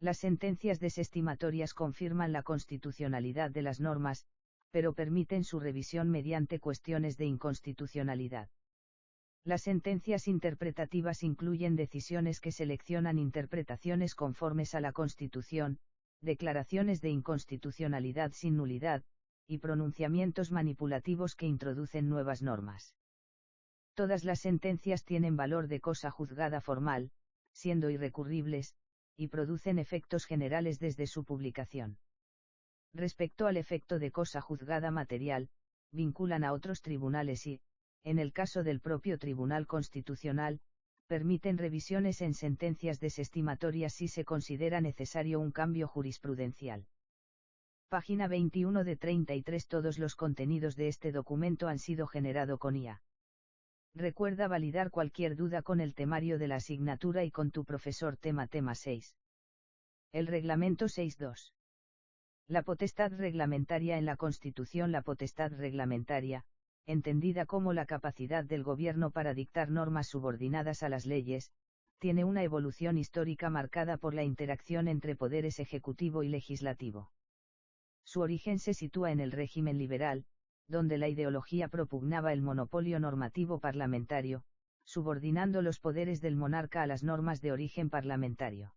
Las sentencias desestimatorias confirman la constitucionalidad de las normas, pero permiten su revisión mediante cuestiones de inconstitucionalidad. Las sentencias interpretativas incluyen decisiones que seleccionan interpretaciones conformes a la Constitución, declaraciones de inconstitucionalidad sin nulidad, y pronunciamientos manipulativos que introducen nuevas normas. Todas las sentencias tienen valor de cosa juzgada formal, siendo irrecurribles, y producen efectos generales desde su publicación. Respecto al efecto de cosa juzgada material, vinculan a otros tribunales y, en el caso del propio Tribunal Constitucional, permiten revisiones en sentencias desestimatorias si se considera necesario un cambio jurisprudencial. Página 21 de 33. Todos los contenidos de este documento han sido generado con IA. Recuerda validar cualquier duda con el temario de la asignatura y con tu profesor tema 6. El Reglamento 6.2. La potestad reglamentaria en la Constitución. La potestad reglamentaria, entendida como la capacidad del gobierno para dictar normas subordinadas a las leyes, tiene una evolución histórica marcada por la interacción entre poderes ejecutivo y legislativo. Su origen se sitúa en el régimen liberal, donde la ideología propugnaba el monopolio normativo parlamentario, subordinando los poderes del monarca a las normas de origen parlamentario.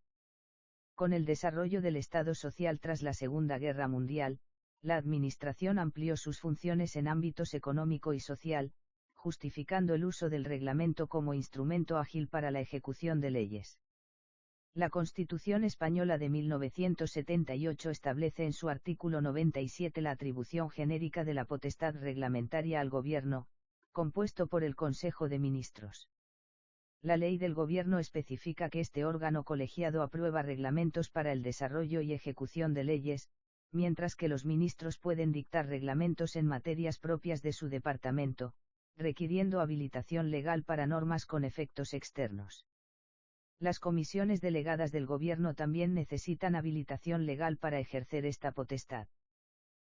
Con el desarrollo del Estado social tras la Segunda Guerra Mundial, la Administración amplió sus funciones en ámbitos económico y social, justificando el uso del reglamento como instrumento ágil para la ejecución de leyes. La Constitución Española de 1978 establece en su artículo 97 la atribución genérica de la potestad reglamentaria al Gobierno, compuesto por el Consejo de Ministros. La Ley del Gobierno especifica que este órgano colegiado aprueba reglamentos para el desarrollo y ejecución de leyes, mientras que los ministros pueden dictar reglamentos en materias propias de su departamento, requiriendo habilitación legal para normas con efectos externos. Las comisiones delegadas del Gobierno también necesitan habilitación legal para ejercer esta potestad.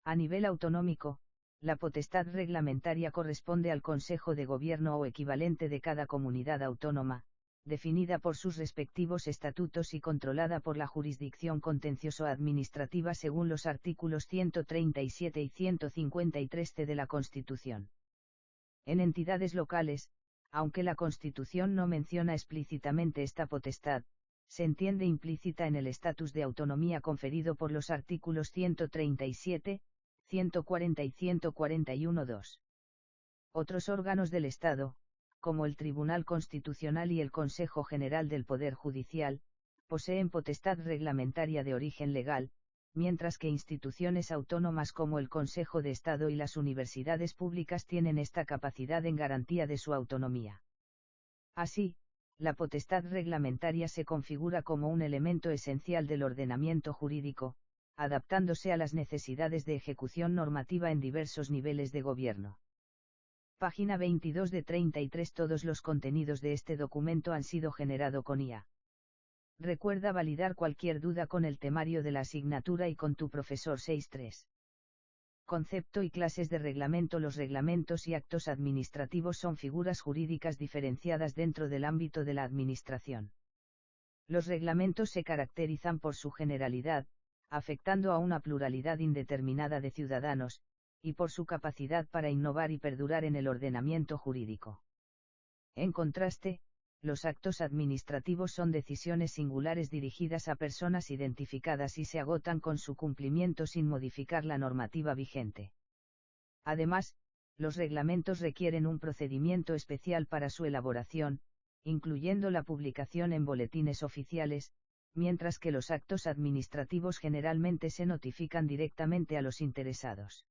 A nivel autonómico, la potestad reglamentaria corresponde al Consejo de Gobierno o equivalente de cada comunidad autónoma, definida por sus respectivos estatutos y controlada por la jurisdicción contencioso-administrativa según los artículos 137 y 153c de la Constitución. En entidades locales, aunque la Constitución no menciona explícitamente esta potestad, se entiende implícita en el estatus de autonomía conferido por los artículos 137, 140 y 141.2. Otros órganos del Estado, como el Tribunal Constitucional y el Consejo General del Poder Judicial, poseen potestad reglamentaria de origen legal, mientras que instituciones autónomas como el Consejo de Estado y las universidades públicas tienen esta capacidad en garantía de su autonomía. Así, la potestad reglamentaria se configura como un elemento esencial del ordenamiento jurídico, adaptándose a las necesidades de ejecución normativa en diversos niveles de gobierno. Página 22 de 33. Todos los contenidos de este documento han sido generado con IA. Recuerda validar cualquier duda con el temario de la asignatura y con tu profesor 6.3. Concepto y clases de reglamento. Los reglamentos y actos administrativos son figuras jurídicas diferenciadas dentro del ámbito de la administración. Los reglamentos se caracterizan por su generalidad, afectando a una pluralidad indeterminada de ciudadanos, y por su capacidad para innovar y perdurar en el ordenamiento jurídico. En contraste, los actos administrativos son decisiones singulares dirigidas a personas identificadas y se agotan con su cumplimiento sin modificar la normativa vigente. Además, los reglamentos requieren un procedimiento especial para su elaboración, incluyendo la publicación en boletines oficiales, mientras que los actos administrativos generalmente se notifican directamente a los interesados.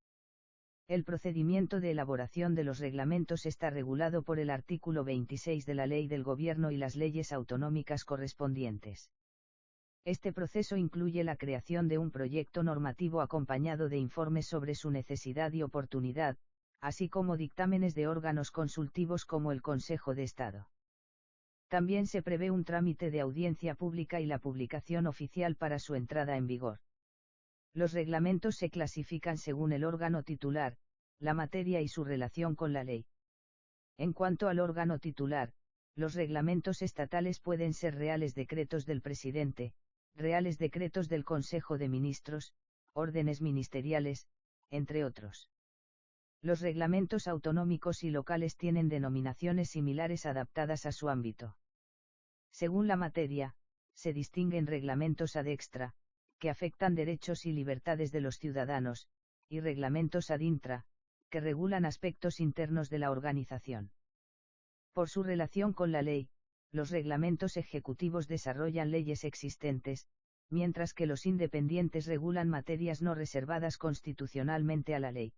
El procedimiento de elaboración de los reglamentos está regulado por el artículo 26 de la Ley del Gobierno y las leyes autonómicas correspondientes. Este proceso incluye la creación de un proyecto normativo acompañado de informes sobre su necesidad y oportunidad, así como dictámenes de órganos consultivos como el Consejo de Estado. También se prevé un trámite de audiencia pública y la publicación oficial para su entrada en vigor. Los reglamentos se clasifican según el órgano titular, la materia y su relación con la ley. En cuanto al órgano titular, los reglamentos estatales pueden ser reales decretos del presidente, reales decretos del Consejo de Ministros, órdenes ministeriales, entre otros. Los reglamentos autonómicos y locales tienen denominaciones similares adaptadas a su ámbito. Según la materia, se distinguen reglamentos ad extra, que afectan derechos y libertades de los ciudadanos, y reglamentos ad intra, que regulan aspectos internos de la organización. Por su relación con la ley, los reglamentos ejecutivos desarrollan leyes existentes, mientras que los independientes regulan materias no reservadas constitucionalmente a la ley.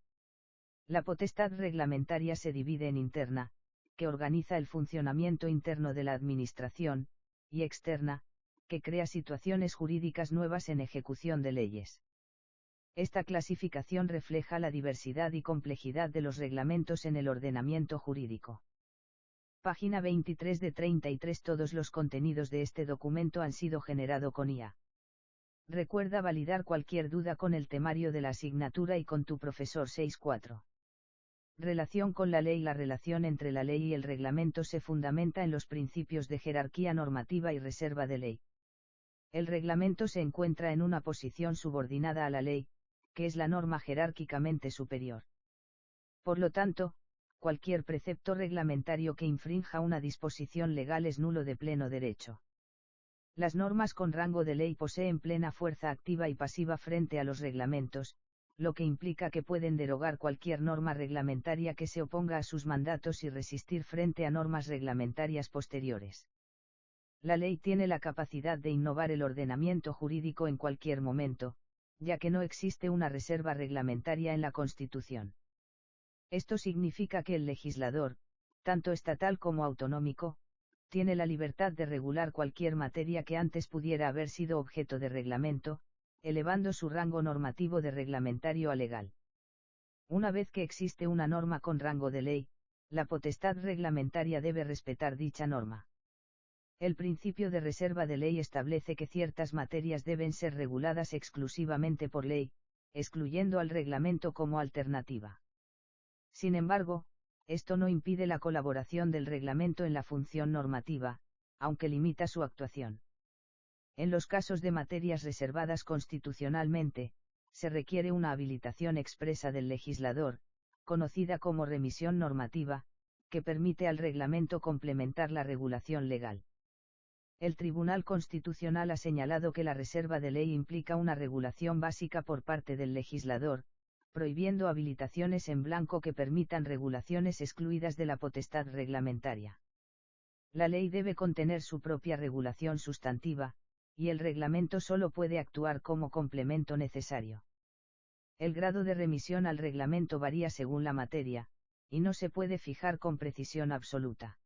La potestad reglamentaria se divide en interna, que organiza el funcionamiento interno de la administración, y externa, que crea situaciones jurídicas nuevas en ejecución de leyes. Esta clasificación refleja la diversidad y complejidad de los reglamentos en el ordenamiento jurídico. Página 23 de 33. Todos los contenidos de este documento han sido generados con IA. Recuerda validar cualquier duda con el temario de la asignatura y con tu profesor. 6.4. Relación con la ley. La relación entre la ley y el reglamento se fundamenta en los principios de jerarquía normativa y reserva de ley. El reglamento se encuentra en una posición subordinada a la ley, que es la norma jerárquicamente superior. Por lo tanto, cualquier precepto reglamentario que infrinja una disposición legal es nulo de pleno derecho. Las normas con rango de ley poseen plena fuerza activa y pasiva frente a los reglamentos, lo que implica que pueden derogar cualquier norma reglamentaria que se oponga a sus mandatos y resistir frente a normas reglamentarias posteriores. La ley tiene la capacidad de innovar el ordenamiento jurídico en cualquier momento, ya que no existe una reserva reglamentaria en la Constitución. Esto significa que el legislador, tanto estatal como autonómico, tiene la libertad de regular cualquier materia que antes pudiera haber sido objeto de reglamento, elevando su rango normativo de reglamentario a legal. Una vez que existe una norma con rango de ley, la potestad reglamentaria debe respetar dicha norma. El principio de reserva de ley establece que ciertas materias deben ser reguladas exclusivamente por ley, excluyendo al reglamento como alternativa. Sin embargo, esto no impide la colaboración del reglamento en la función normativa, aunque limita su actuación. En los casos de materias reservadas constitucionalmente, se requiere una habilitación expresa del legislador, conocida como remisión normativa, que permite al reglamento complementar la regulación legal. El Tribunal Constitucional ha señalado que la reserva de ley implica una regulación básica por parte del legislador, prohibiendo habilitaciones en blanco que permitan regulaciones excluidas de la potestad reglamentaria. La ley debe contener su propia regulación sustantiva, y el reglamento solo puede actuar como complemento necesario. El grado de remisión al reglamento varía según la materia, y no se puede fijar con precisión absoluta.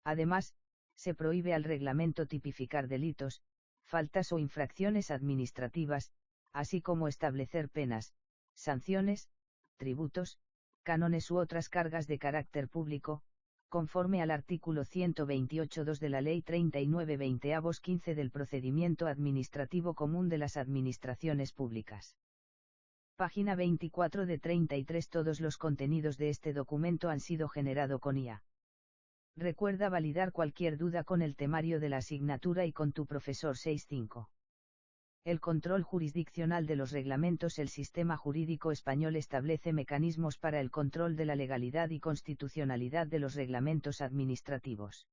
Además, se prohíbe al reglamento tipificar delitos, faltas o infracciones administrativas, así como establecer penas, sanciones, tributos, cánones u otras cargas de carácter público, conforme al artículo 128.2 de la Ley 39/2015 del Procedimiento Administrativo Común de las Administraciones Públicas. Página 24 de 33. Todos los contenidos de este documento han sido generados con IA. Recuerda validar cualquier duda con el temario de la asignatura y con tu profesor. 6.5. El control jurisdiccional de los reglamentos. El sistema jurídico español establece mecanismos para el control de la legalidad y constitucionalidad de los reglamentos administrativos.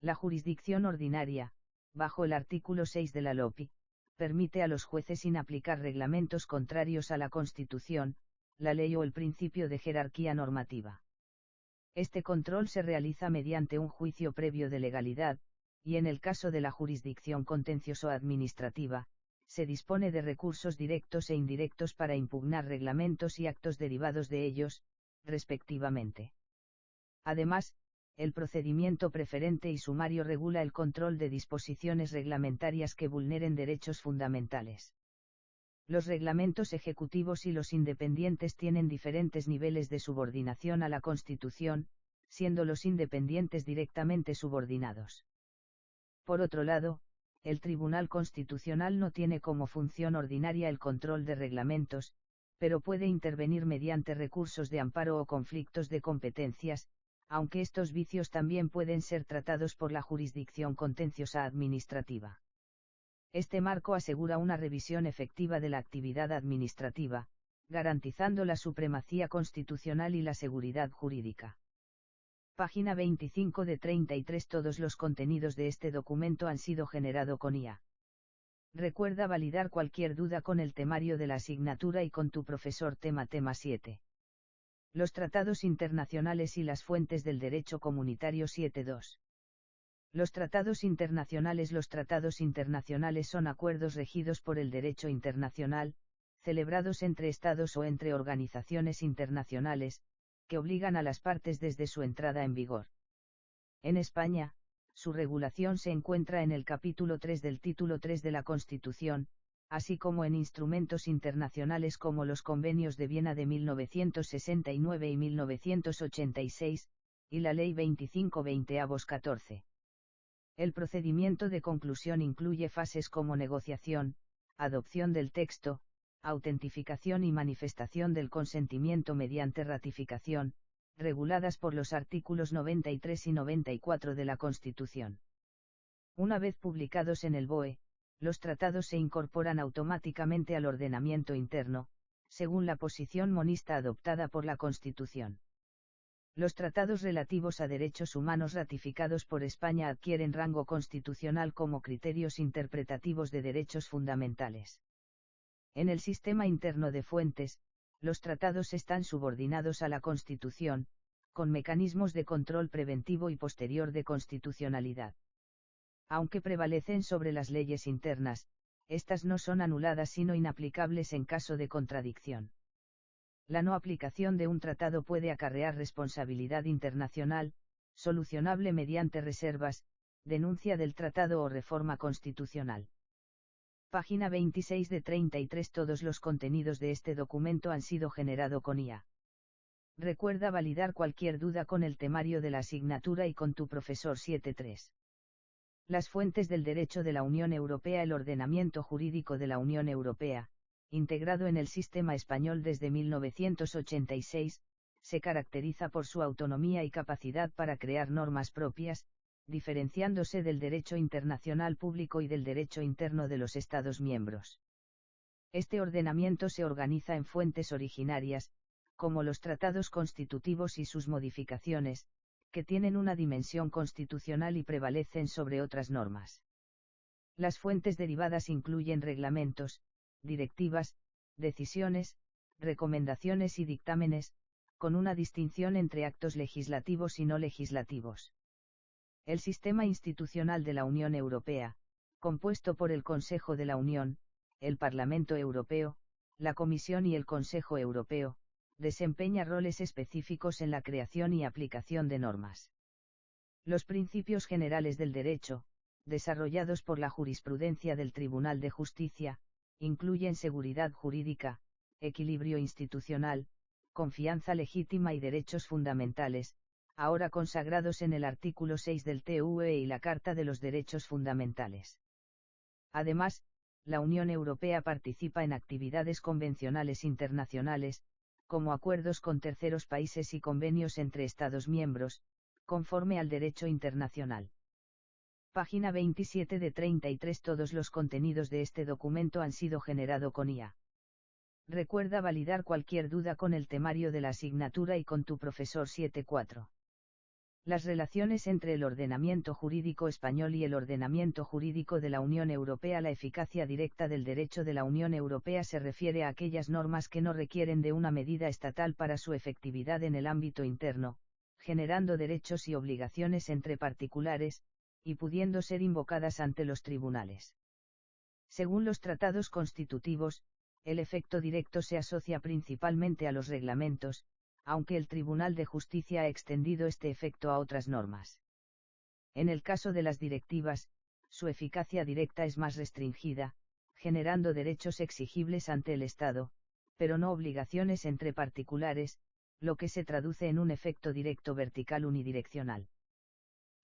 La jurisdicción ordinaria, bajo el artículo 6 de la LOPI, permite a los jueces inaplicar reglamentos contrarios a la Constitución, la ley o el principio de jerarquía normativa. Este control se realiza mediante un juicio previo de legalidad, y en el caso de la jurisdicción contencioso-administrativa, se dispone de recursos directos e indirectos para impugnar reglamentos y actos derivados de ellos, respectivamente. Además, el procedimiento preferente y sumario regula el control de disposiciones reglamentarias que vulneren derechos fundamentales. Los reglamentos ejecutivos y los independientes tienen diferentes niveles de subordinación a la Constitución, siendo los independientes directamente subordinados. Por otro lado, el Tribunal Constitucional no tiene como función ordinaria el control de reglamentos, pero puede intervenir mediante recursos de amparo o conflictos de competencias, aunque estos vicios también pueden ser tratados por la jurisdicción contenciosa administrativa. Este marco asegura una revisión efectiva de la actividad administrativa, garantizando la supremacía constitucional y la seguridad jurídica. Página 25 de 33. Todos los contenidos de este documento han sido generados con IA. Recuerda validar cualquier duda con el temario de la asignatura y con tu profesor. Tema 7. Los tratados internacionales y las fuentes del derecho comunitario. 7.2. Los tratados internacionales. Los tratados internacionales son acuerdos regidos por el derecho internacional, celebrados entre estados o entre organizaciones internacionales, que obligan a las partes desde su entrada en vigor. En España, su regulación se encuentra en el capítulo 3 del título 3 de la Constitución, así como en instrumentos internacionales como los Convenios de Viena de 1969 y 1986, y la Ley 25/2014. El procedimiento de conclusión incluye fases como negociación, adopción del texto, autentificación y manifestación del consentimiento mediante ratificación, reguladas por los artículos 93 y 94 de la Constitución. Una vez publicados en el BOE, los tratados se incorporan automáticamente al ordenamiento interno, según la posición monista adoptada por la Constitución. Los tratados relativos a derechos humanos ratificados por España adquieren rango constitucional como criterios interpretativos de derechos fundamentales. En el sistema interno de fuentes, los tratados están subordinados a la Constitución, con mecanismos de control preventivo y posterior de constitucionalidad. Aunque prevalecen sobre las leyes internas, estas no son anuladas sino inaplicables en caso de contradicción. La no aplicación de un tratado puede acarrear responsabilidad internacional, solucionable mediante reservas, denuncia del tratado o reforma constitucional. Página 26 de 33. Todos los contenidos de este documento han sido generado con IA. Recuerda validar cualquier duda con el temario de la asignatura y con tu profesor 7.3. Las fuentes del derecho de la Unión Europea. El ordenamiento jurídico de la Unión Europea, integrado en el sistema español desde 1986, se caracteriza por su autonomía y capacidad para crear normas propias, diferenciándose del derecho internacional público y del derecho interno de los Estados miembros. Este ordenamiento se organiza en fuentes originarias, como los tratados constitutivos y sus modificaciones, que tienen una dimensión constitucional y prevalecen sobre otras normas. Las fuentes derivadas incluyen reglamentos, directivas, decisiones, recomendaciones y dictámenes, con una distinción entre actos legislativos y no legislativos. El sistema institucional de la Unión Europea, compuesto por el Consejo de la Unión, el Parlamento Europeo, la Comisión y el Consejo Europeo, desempeña roles específicos en la creación y aplicación de normas. Los principios generales del derecho, desarrollados por la jurisprudencia del Tribunal de Justicia, incluyen seguridad jurídica, equilibrio institucional, confianza legítima y derechos fundamentales, ahora consagrados en el artículo 6 del TUE y la Carta de los Derechos Fundamentales. Además, la Unión Europea participa en actividades convencionales internacionales, como acuerdos con terceros países y convenios entre Estados miembros, conforme al derecho internacional. Página 27 de 33. Todos los contenidos de este documento han sido generado con IA. Recuerda validar cualquier duda con el temario de la asignatura y con tu profesor 7.4. Las relaciones entre el ordenamiento jurídico español y el ordenamiento jurídico de la Unión Europea. La eficacia directa del derecho de la Unión Europea se refiere a aquellas normas que no requieren de una medida estatal para su efectividad en el ámbito interno, generando derechos y obligaciones entre particulares, y pudiendo ser invocadas ante los tribunales. Según los tratados constitutivos, el efecto directo se asocia principalmente a los reglamentos, aunque el Tribunal de Justicia ha extendido este efecto a otras normas. En el caso de las directivas, su eficacia directa es más restringida, generando derechos exigibles ante el Estado, pero no obligaciones entre particulares, lo que se traduce en un efecto directo vertical unidireccional.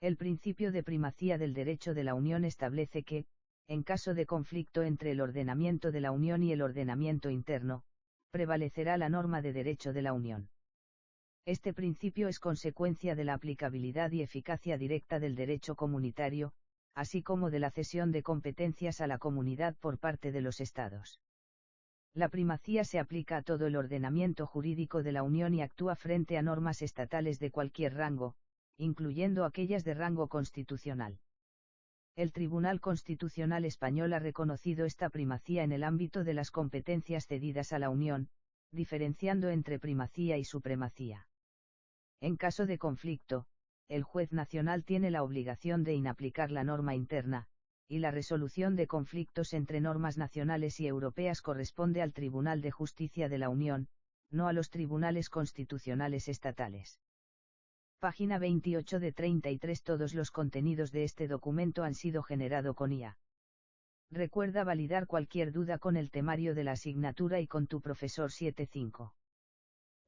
El principio de primacía del derecho de la Unión establece que, en caso de conflicto entre el ordenamiento de la Unión y el ordenamiento interno, prevalecerá la norma de derecho de la Unión. Este principio es consecuencia de la aplicabilidad y eficacia directa del derecho comunitario, así como de la cesión de competencias a la comunidad por parte de los Estados. La primacía se aplica a todo el ordenamiento jurídico de la Unión y actúa frente a normas estatales de cualquier rango, incluyendo aquellas de rango constitucional. El Tribunal Constitucional Español ha reconocido esta primacía en el ámbito de las competencias cedidas a la Unión, diferenciando entre primacía y supremacía. En caso de conflicto, el juez nacional tiene la obligación de inaplicar la norma interna, y la resolución de conflictos entre normas nacionales y europeas corresponde al Tribunal de Justicia de la Unión, no a los tribunales constitucionales estatales. Página 28 de 33. Todos los contenidos de este documento han sido generado con IA. Recuerda validar cualquier duda con el temario de la asignatura y con tu profesor 7.5.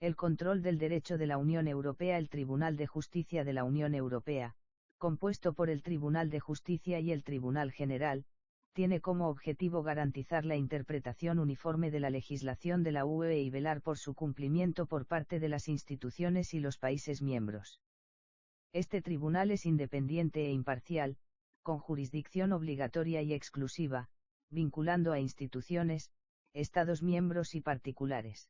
El control del derecho de la Unión Europea. El Tribunal de Justicia de la Unión Europea, compuesto por el Tribunal de Justicia y el Tribunal General, tiene como objetivo garantizar la interpretación uniforme de la legislación de la UE y velar por su cumplimiento por parte de las instituciones y los países miembros. Este tribunal es independiente e imparcial, con jurisdicción obligatoria y exclusiva, vinculando a instituciones, Estados miembros y particulares.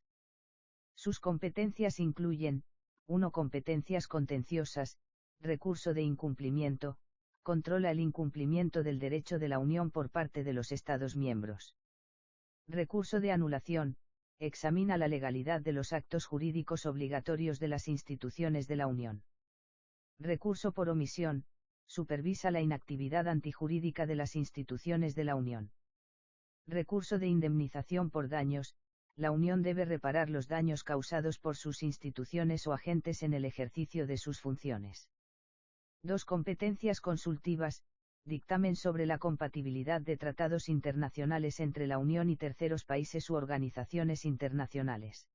Sus competencias incluyen: 1. Competencias contenciosas, recurso de incumplimiento, controla el incumplimiento del derecho de la Unión por parte de los Estados miembros. Recurso de anulación, examina la legalidad de los actos jurídicos obligatorios de las instituciones de la Unión. Recurso por omisión, supervisa la inactividad antijurídica de las instituciones de la Unión. Recurso de indemnización por daños, la Unión debe reparar los daños causados por sus instituciones o agentes en el ejercicio de sus funciones. 2. Competencias consultivas, dictamen sobre la compatibilidad de tratados internacionales entre la Unión y terceros países u organizaciones internacionales.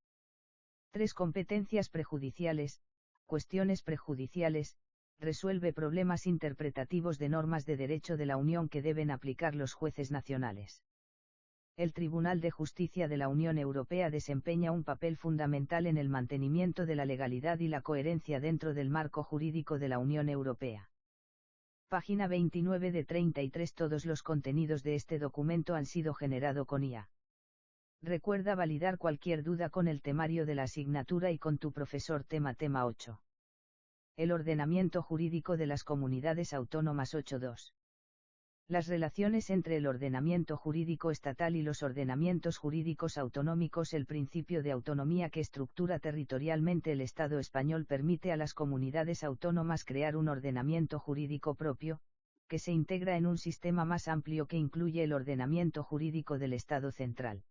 3. Competencias prejudiciales, cuestiones prejudiciales, resuelve problemas interpretativos de normas de derecho de la Unión que deben aplicar los jueces nacionales. El Tribunal de Justicia de la Unión Europea desempeña un papel fundamental en el mantenimiento de la legalidad y la coherencia dentro del marco jurídico de la Unión Europea. Página 29 de 33. Todos los contenidos de este documento han sido generados con IA. Recuerda validar cualquier duda con el temario de la asignatura y con tu profesor tema 8. El ordenamiento jurídico de las comunidades autónomas 8.2. Las relaciones entre el ordenamiento jurídico estatal y los ordenamientos jurídicos autonómicos. El principio de autonomía que estructura territorialmente el Estado español permite a las comunidades autónomas crear un ordenamiento jurídico propio, que se integra en un sistema más amplio que incluye el ordenamiento jurídico del Estado central.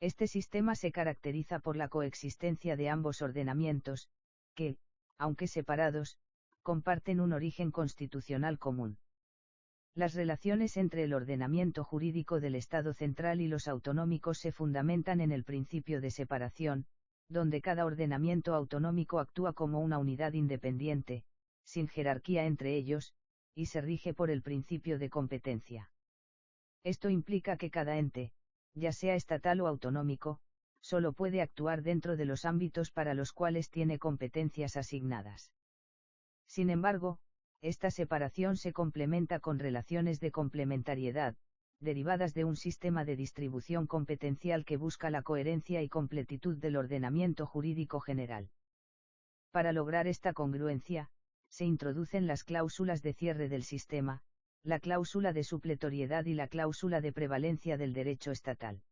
Este sistema se caracteriza por la coexistencia de ambos ordenamientos, que, aunque separados, comparten un origen constitucional común. Las relaciones entre el ordenamiento jurídico del Estado central y los autonómicos se fundamentan en el principio de separación, donde cada ordenamiento autonómico actúa como una unidad independiente, sin jerarquía entre ellos, y se rige por el principio de competencia. Esto implica que cada ente, ya sea estatal o autonómico, solo puede actuar dentro de los ámbitos para los cuales tiene competencias asignadas. Sin embargo, esta separación se complementa con relaciones de complementariedad, derivadas de un sistema de distribución competencial que busca la coherencia y completitud del ordenamiento jurídico general. Para lograr esta congruencia, se introducen las cláusulas de cierre del sistema, la cláusula de supletoriedad y la cláusula de prevalencia del derecho estatal.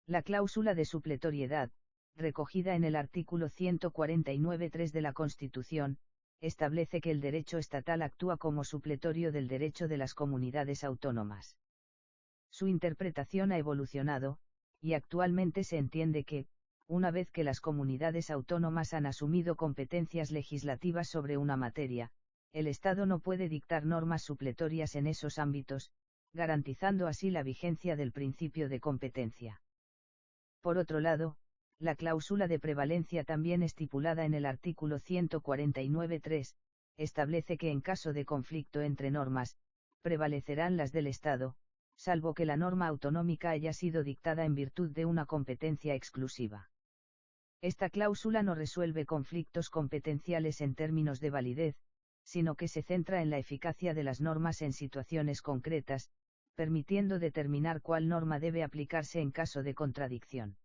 La cláusula de supletoriedad, recogida en el artículo 149.3 de la Constitución, establece que el derecho estatal actúa como supletorio del derecho de las comunidades autónomas. Su interpretación ha evolucionado, y actualmente se entiende que, una vez que las comunidades autónomas han asumido competencias legislativas sobre una materia, el Estado no puede dictar normas supletorias en esos ámbitos, garantizando así la vigencia del principio de competencia. Por otro lado, la cláusula de prevalencia, también estipulada en el artículo 149.3, establece que en caso de conflicto entre normas, prevalecerán las del Estado, salvo que la norma autonómica haya sido dictada en virtud de una competencia exclusiva. Esta cláusula no resuelve conflictos competenciales en términos de validez, sino que se centra en la eficacia de las normas en situaciones concretas, permitiendo determinar cuál norma debe aplicarse en caso de contradicción.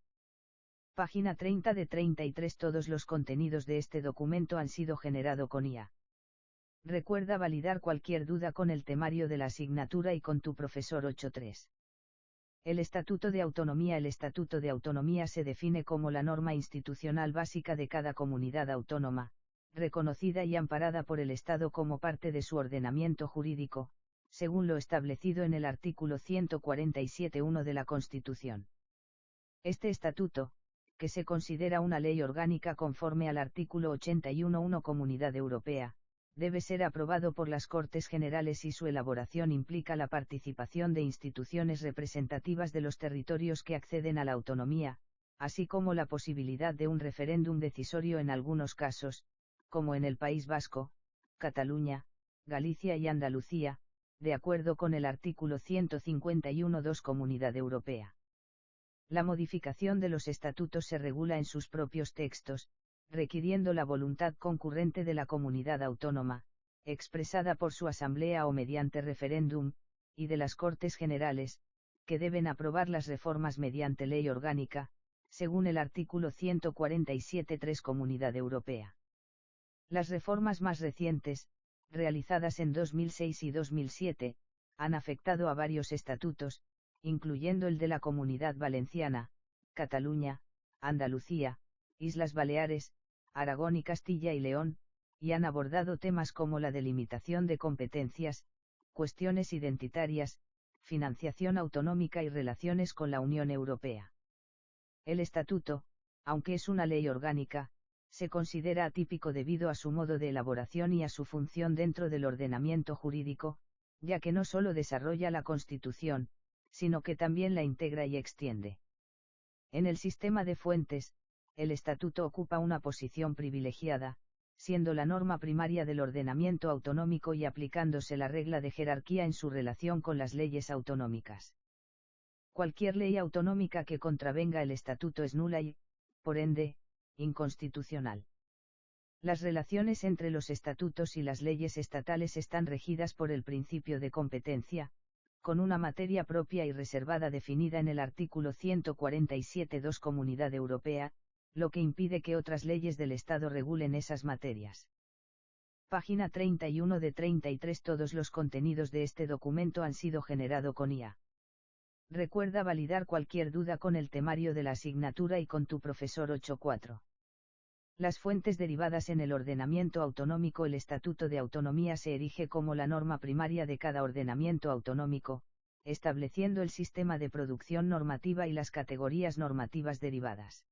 Página 30 de 33. Todos los contenidos de este documento han sido generados con IA. Recuerda validar cualquier duda con el temario de la asignatura y con tu profesor 8.3. El Estatuto de Autonomía. El Estatuto de Autonomía se define como la norma institucional básica de cada comunidad autónoma, reconocida y amparada por el Estado como parte de su ordenamiento jurídico, según lo establecido en el artículo 147.1 de la Constitución. Este estatuto, que se considera una ley orgánica conforme al artículo 81.1 Comunidad Europea, debe ser aprobado por las Cortes Generales y su elaboración implica la participación de instituciones representativas de los territorios que acceden a la autonomía, así como la posibilidad de un referéndum decisorio en algunos casos, como en el País Vasco, Cataluña, Galicia y Andalucía, de acuerdo con el artículo 151.2 Comunidad Europea. La modificación de los estatutos se regula en sus propios textos, requiriendo la voluntad concurrente de la comunidad autónoma, expresada por su asamblea o mediante referéndum, y de las Cortes Generales, que deben aprobar las reformas mediante ley orgánica, según el artículo 147.3 Comunidad Europea. Las reformas más recientes, realizadas en 2006 y 2007, han afectado a varios estatutos, incluyendo el de la Comunidad Valenciana, Cataluña, Andalucía, Islas Baleares, Aragón y Castilla y León, y han abordado temas como la delimitación de competencias, cuestiones identitarias, financiación autonómica y relaciones con la Unión Europea. El estatuto, aunque es una ley orgánica, se considera atípico debido a su modo de elaboración y a su función dentro del ordenamiento jurídico, ya que no solo desarrolla la Constitución, sino que también la integra y extiende. En el sistema de fuentes, el estatuto ocupa una posición privilegiada, siendo la norma primaria del ordenamiento autonómico y aplicándose la regla de jerarquía en su relación con las leyes autonómicas. Cualquier ley autonómica que contravenga el estatuto es nula y, por ende, inconstitucional. Las relaciones entre los estatutos y las leyes estatales están regidas por el principio de competencia, con una materia propia y reservada definida en el artículo 147.2 Comunidad Europea, lo que impide que otras leyes del Estado regulen esas materias. Página 31 de 33. Todos los contenidos de este documento han sido generado con IA. Recuerda validar cualquier duda con el temario de la asignatura y con tu profesor 8.4. Las fuentes derivadas en el ordenamiento autonómico. El Estatuto de Autonomía se erige como la norma primaria de cada ordenamiento autonómico, estableciendo el sistema de producción normativa y las categorías normativas derivadas.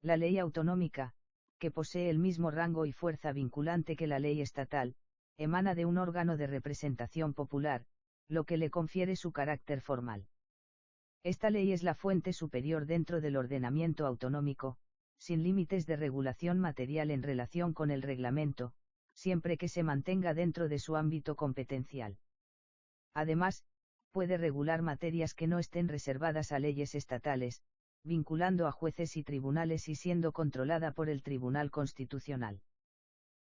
La ley autonómica, que posee el mismo rango y fuerza vinculante que la ley estatal, emana de un órgano de representación popular, lo que le confiere su carácter formal. Esta ley es la fuente superior dentro del ordenamiento autonómico, sin límites de regulación material en relación con el reglamento, siempre que se mantenga dentro de su ámbito competencial. Además, puede regular materias que no estén reservadas a leyes estatales, vinculando a jueces y tribunales y siendo controlada por el Tribunal Constitucional.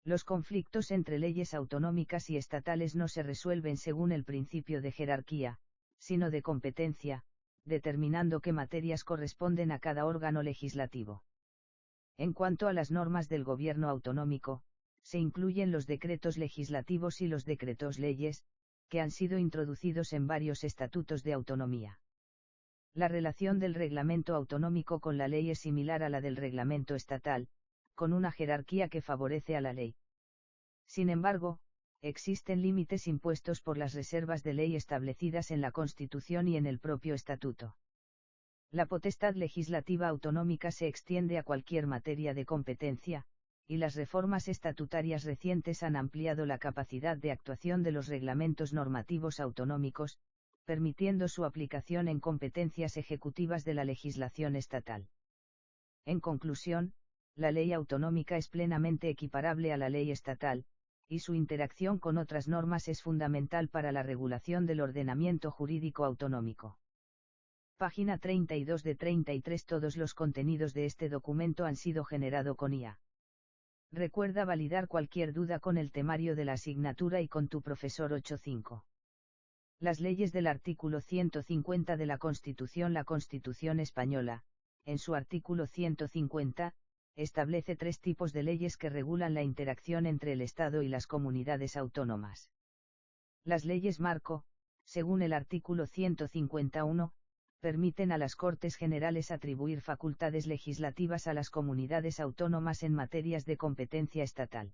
Los conflictos entre leyes autonómicas y estatales no se resuelven según el principio de jerarquía, sino de competencia, determinando qué materias corresponden a cada órgano legislativo. En cuanto a las normas del gobierno autonómico, se incluyen los decretos legislativos y los decretos leyes, que han sido introducidos en varios estatutos de autonomía. La relación del reglamento autonómico con la ley es similar a la del reglamento estatal, con una jerarquía que favorece a la ley. Sin embargo, existen límites impuestos por las reservas de ley establecidas en la Constitución y en el propio estatuto. La potestad legislativa autonómica se extiende a cualquier materia de competencia, y las reformas estatutarias recientes han ampliado la capacidad de actuación de los reglamentos normativos autonómicos, permitiendo su aplicación en competencias ejecutivas de la legislación estatal. En conclusión, la ley autonómica es plenamente equiparable a la ley estatal, y su interacción con otras normas es fundamental para la regulación del ordenamiento jurídico autonómico. Página 32 de 33. Todos los contenidos de este documento han sido generado con IA. Recuerda validar cualquier duda con el temario de la asignatura y con tu profesor 8.5. Las leyes del artículo 150 de la Constitución. La Constitución española, en su artículo 150, establece 3 tipos de leyes que regulan la interacción entre el Estado y las comunidades autónomas. Las leyes marco, según el artículo 151, permiten a las Cortes Generales atribuir facultades legislativas a las comunidades autónomas en materias de competencia estatal.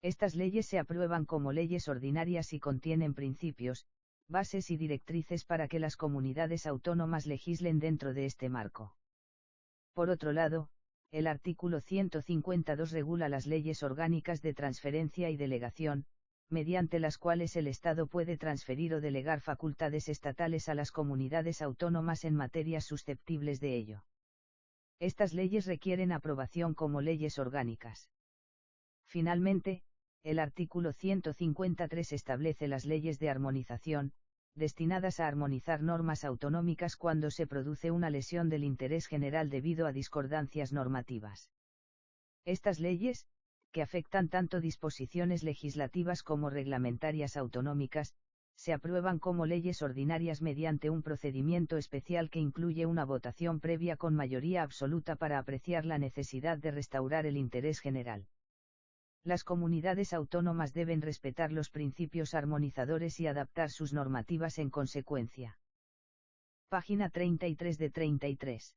Estas leyes se aprueban como leyes ordinarias y contienen principios, bases y directrices para que las comunidades autónomas legislen dentro de este marco. Por otro lado, el artículo 152 regula las leyes orgánicas de transferencia y delegación, mediante las cuales el Estado puede transferir o delegar facultades estatales a las comunidades autónomas en materias susceptibles de ello. Estas leyes requieren aprobación como leyes orgánicas. Finalmente, el artículo 153 establece las leyes de armonización, destinadas a armonizar normas autonómicas cuando se produce una lesión del interés general debido a discordancias normativas. Estas leyes, que afectan tanto disposiciones legislativas como reglamentarias autonómicas, se aprueban como leyes ordinarias mediante un procedimiento especial que incluye una votación previa con mayoría absoluta para apreciar la necesidad de restaurar el interés general. Las comunidades autónomas deben respetar los principios armonizadores y adaptar sus normativas en consecuencia. Página 33 de 33.